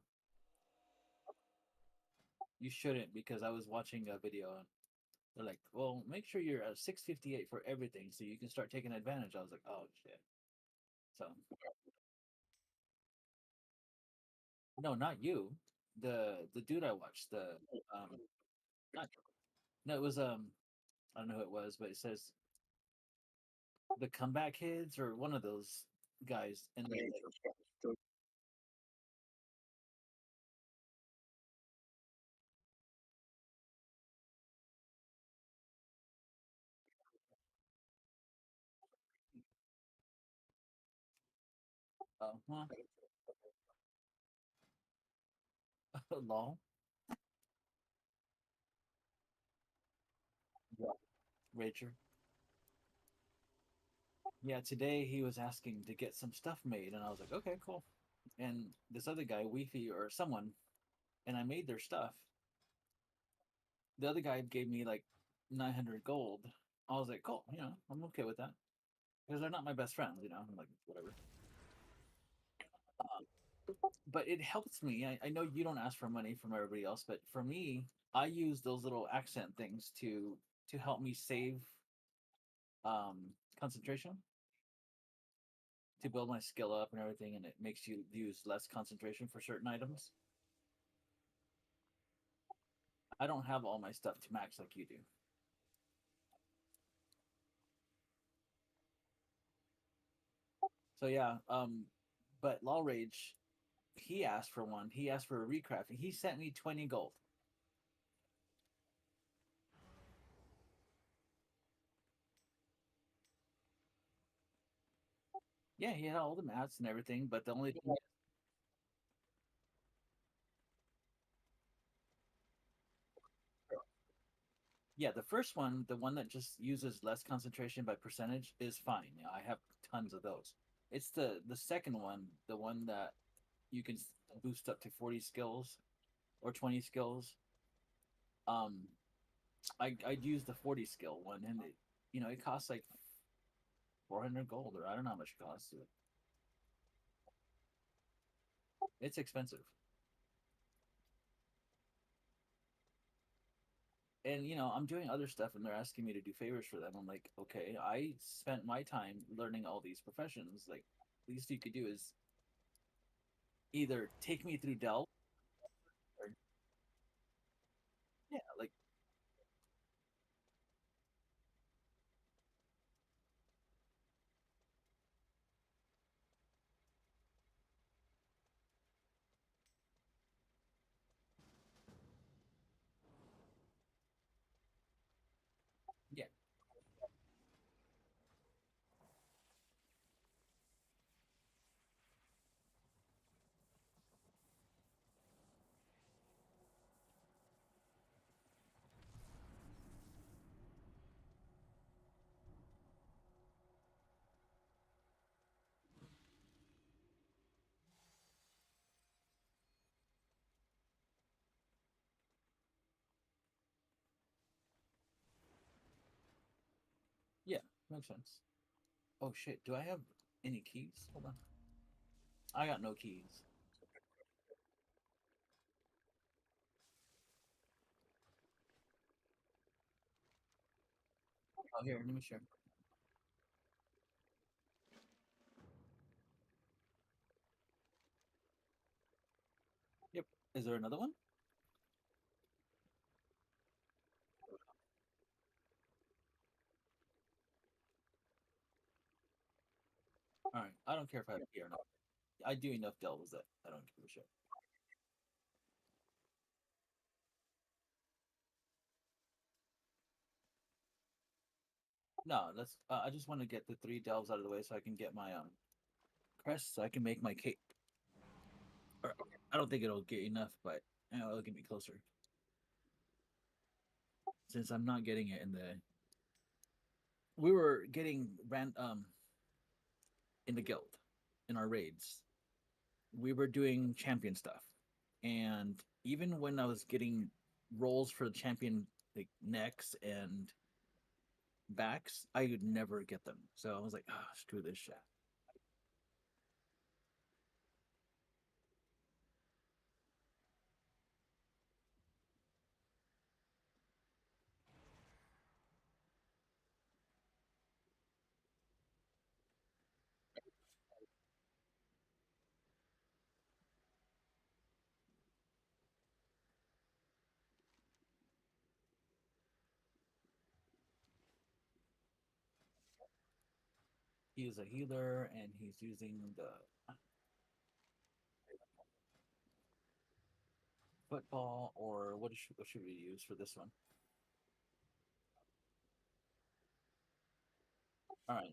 You shouldn't because I was watching a video and they're like, well, make sure you're at 658 for everything so you can start taking advantage. I was like, oh shit. So no, not you. The dude I watched, not no, it was I don't know who it was, but it says the comeback kids or one of those guys and they're like, oh, lol. Yeah. Rager. Yeah, today he was asking to get some stuff made, and I was like, okay, cool. And this other guy, Weefy or someone, and I made their stuff. The other guy gave me like 900 gold. I was like, cool, I'm okay with that because they're not my best friends, I'm like, whatever. But it helps me. I know you don't ask for money from everybody else, but for me, I use those little accent things to help me save concentration to build my skill up and everything, and it makes you use less concentration for certain items. I don't have all my stuff to max like you do. So yeah, but Law Rage, he asked for one. He asked for a recrafting. He sent me 20 gold. Yeah, he had all the mats and everything, but the only thing yeah, the first one, the one that just uses less concentration by percentage, is fine. Yeah, I have tons of those. It's the second one, the one that you can boost up to 40 skills or 20 skills. Um, I'd use the 40 skill one, and it costs like 400 gold, or I don't know how much it costs. It's expensive. And I'm doing other stuff, and they're asking me to do favors for them. I'm like, okay, I spent my time learning all these professions. Like, least you could do is either take me through Dell, or yeah, like yeah, yeah, makes sense. Oh shit, do I have any keys? Hold on, I got no keys. Oh, here, let me share. Yep. Is there another one? All right. I don't care if I have a key or not. I do enough delves that I don't give a shit. No, that's. I just want to get the 3 delves out of the way so I can get my crest, so I can make my cape. Or, I don't think it'll get enough, but it'll get me closer. Since I'm not getting it in the. We were getting in the guild, in our raids. We were doing champion stuff, and even when I was getting rolls for the champion, like necks and backs, I would never get them. So I was like, ah, screw this shit. He is a healer, and he's using the football, or what should we use for this one? All right.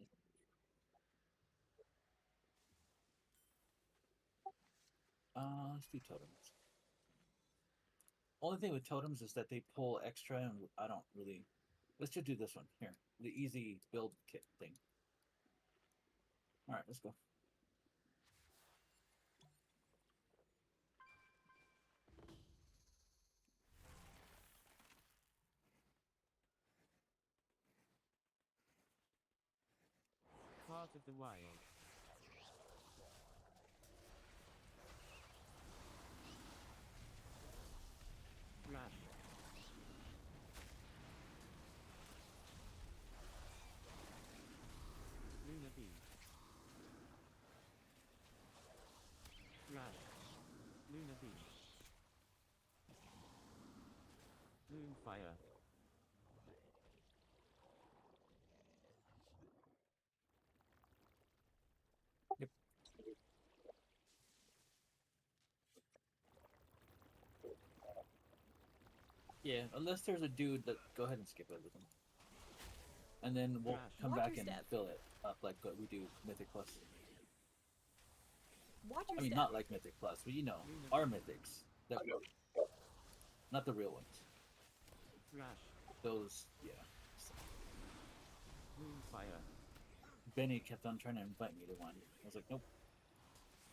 Let's do totems. Only thing with totems is that they pull extra, and I don't really. Let's just do this one here, the easy build kit thing. All right, let's go. Part of the wild. Flash. Luna Beam. Flash. Luna Beam. Moonfire. Yep. Yeah, unless there's a dude that go ahead and skip everything. And then we'll come Watch back your and step. fill it up like what we do Mythic Plus. Watch your I mean, step. not like Mythic Plus, but our Mythics. That, not the real ones. Flash. Those, yeah. Moonfire. Benny kept on trying to invite me to one. I was like, nope.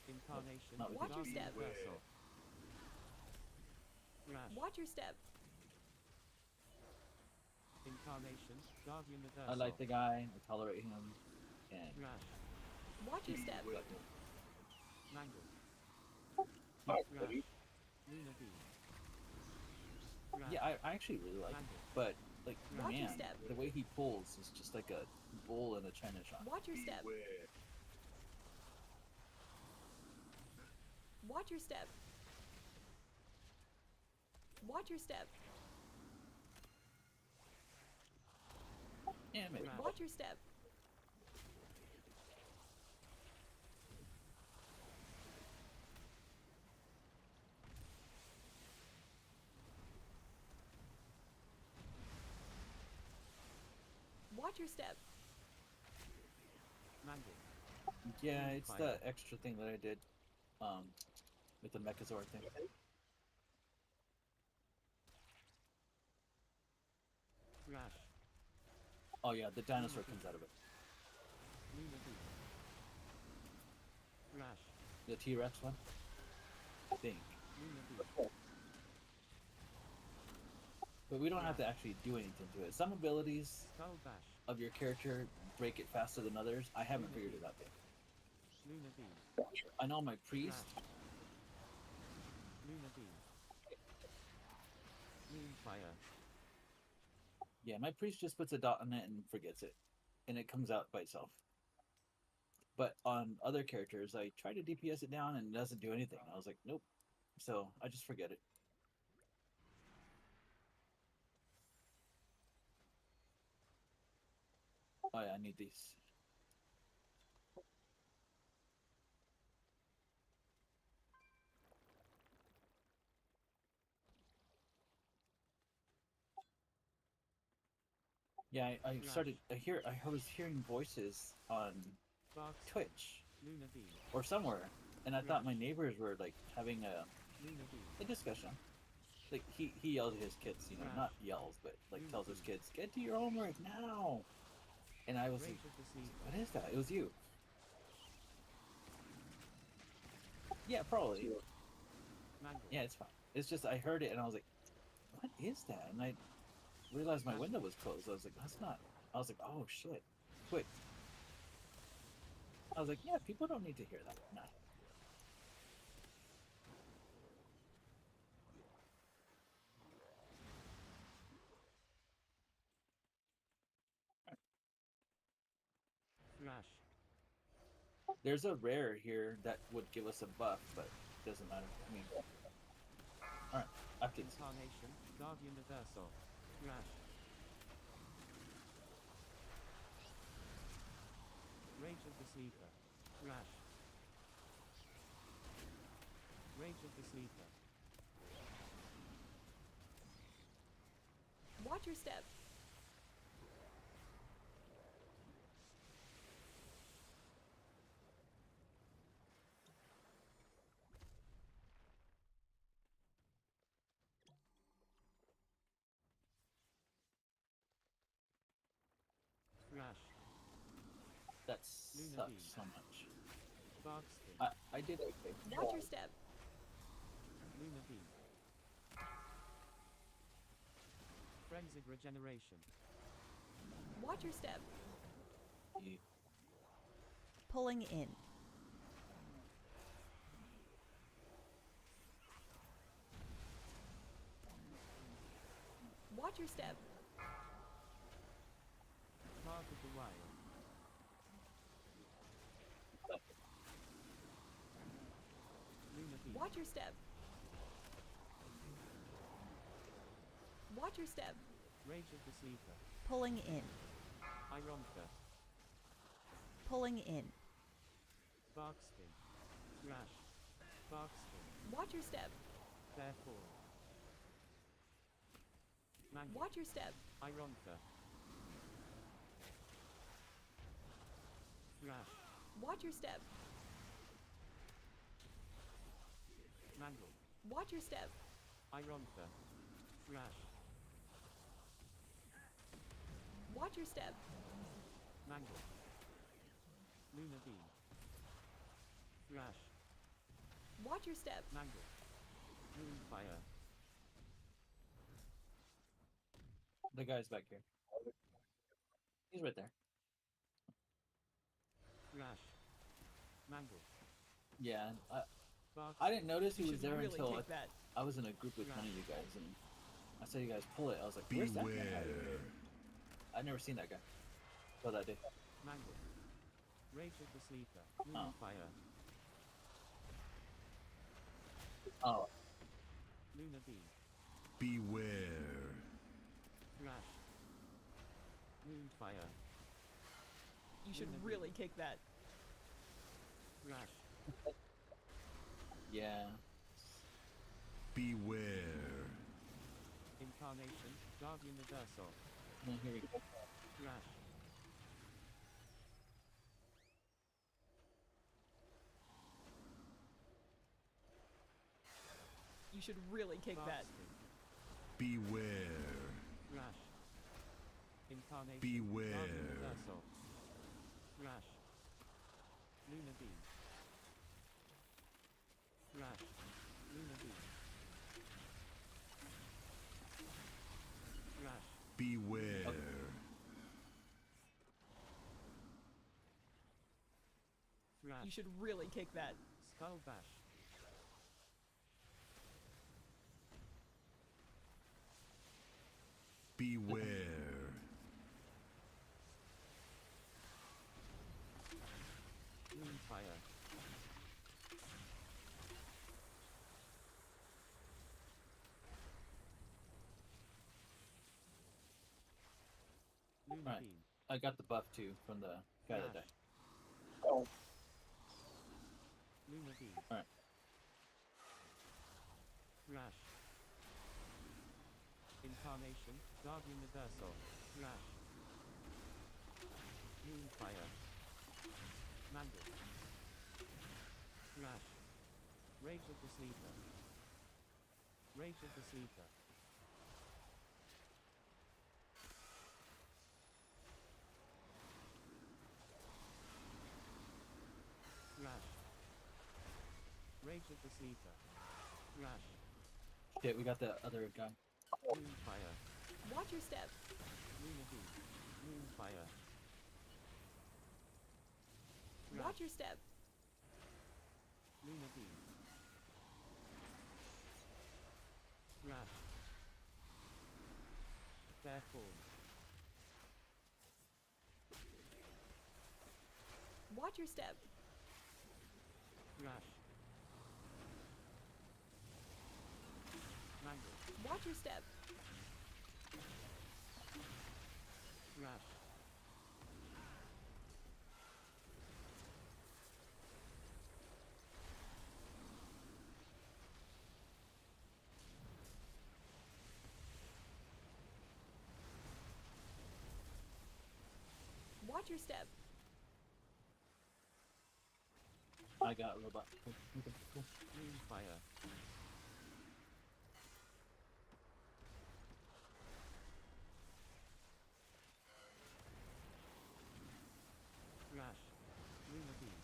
Incarnation. Not with Watch you. your step. Universal. Flash. Watch your step. Incarnation. Guard Universal. I like the guy. I tolerate him. And Flash. Watch your step. Mangle. Flash. Luna Beam. Yeah, I actually really like him, but like Watch your man, step. the way he pulls is just like a bull in a china shop. Watch your step. Watch your step. Watch your step. Yeah, maybe. Watch your step. Watch your step. Yeah, it's the extra thing that I did, with the Mechazord thing. Crash. Oh yeah, the dinosaur comes out of it. Crash. The T-Rex one, I think. But we don't have to actually do anything to it. Some abilities of your character break it faster than others. I haven't figured it out yet. I know my priest. Moonfire. Yeah, my priest just puts a dot on it and forgets it, and it comes out by itself. But on other characters, I try to DPS it down and it doesn't do anything. I was like, nope. So I just forget it. Oh yeah, I need these. Yeah, I started. I was hearing voices on Twitch or somewhere, and I thought my neighbors were like having a discussion. Like he yells at his kids, you know, not yells, but like tells his kids, "Get to your homework now." And I was like, "What is that?" It was you. Yeah, probably. Yeah, it's fine. It's just I heard it and I was like, "What is that?" And I realized my window was closed. I was like, "That's not." I was like, "Oh shit!" Quick. I was like, "Yeah, people don't need to hear that." No. Flash. There's a rare here that would give us a buff, but it doesn't matter. I mean, alright, after this. Incarnation, Guardian of Ursa. Flash. Rage of the Sleeper. Flash. Rage of the Sleeper. Watch your step. Flash. That sucks so much. Barkskin. I did okay. Watch your step. Luna Beam. Frenzied Regeneration. Watch your step. Yeah. Pulling in. Watch your step. Path of the Wild. Luna Beam. Watch your step. Watch your step. Rage of the Sleeper. Pulling in. Ironka. Pulling in. Barkskin. Flash. Barkskin. Watch your step. Therefore. Mango. Watch your step. Ironka. Flash. Watch your step. Mangle. Watch your step. Ironka. Flash. Watch your step. Mangle. Luna Beam. Flash. Watch your step. Mangle. Moonfire. The guy's back here. He's right there. Flash. Mangle. Yeah, I Barkskin. didn't notice he was should there really until take that. I was in a group with one of you guys, and I saw you guys pull it. I was like, where's that guy? I've never seen that guy. What I did. Mangle. Rage of the Sleeper. Moonfire. Oh. Lunar Beam. Beware. Flash. Moonfire. You should Lunar really Beam. kick that. Flash. Yeah. Beware. Incarnation. God Universal. Oh, here we go. Flash. You should really kick that. Beware. Flash. Incarnation. Beware. God Universal. Flash. Lunar Beam. Flash. Lunar Beam. Flash. Beware. Flash. You should really kick that. Skull Bash. Beware. Moonfire. Lunar Right. Beam. I got the buff too from the guy that Flash. died. Oh. Lunar Beam. Alright. Flash. Incarnation. God Universal. Flash. Moonfire. Mangle. Flash. Rage of the Sleeper. Rage of the Sleeper. Flash. Rage of the Sleeper. Flash. Shit, we got the other guy. Moonfire. Watch your step. Lunar Beam. Moonfire. Flash. Watch your step. Lunar Beam. Flash. Fair Form. Watch your step. Flash. Mangle. Watch your step. Flash. Watch your step. I got robot. Cool. Moonfire. Flash. Lunar Beam.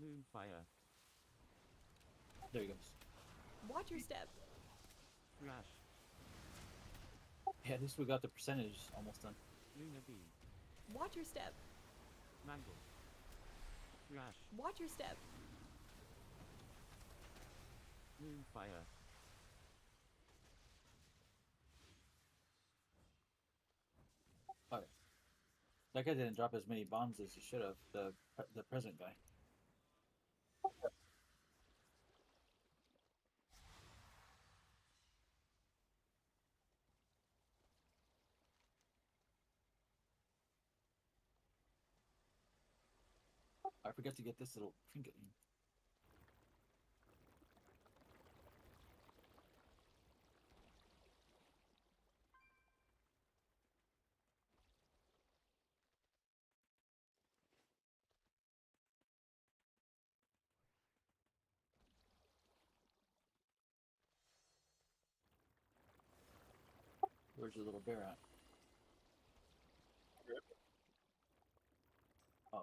Moonfire. There he goes. Watch your step. Flash. Yeah, at least we got the percentage almost done. Lunar Beam. Watch your step. Mangle. Flash. Watch your step. Moonfire. Okay. That guy didn't drop as many bombs as he should have. The present guy. I forgot to get this little trinket. Where's your little bear at? Oh.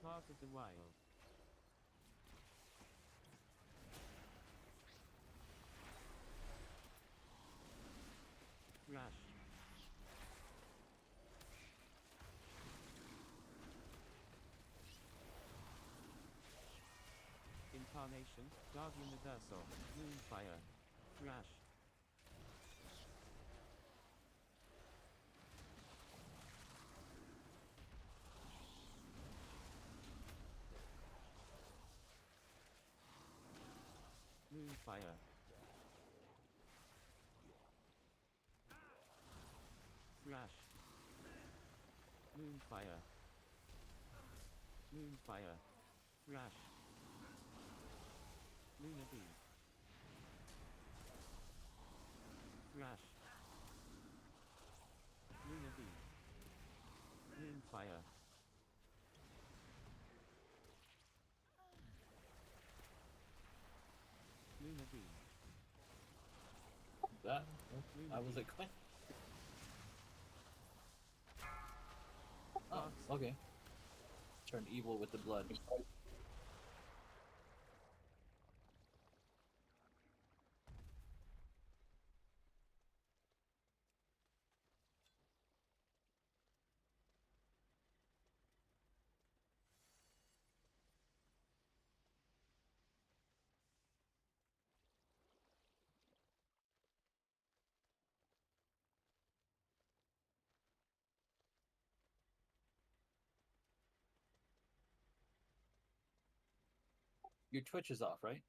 Part of the Wild. Flash. Incarnation, God Universal, Moonfire, Thrash. Moonfire. Thrash. Moonfire. Moonfire. Thrash. Luna Bee. Thrash. Luna Bee. Moonfire. Luna Bee. That Luna I was Bee. like, what? Oh, okay. Turn evil with the blood. Your Twitch is off, right?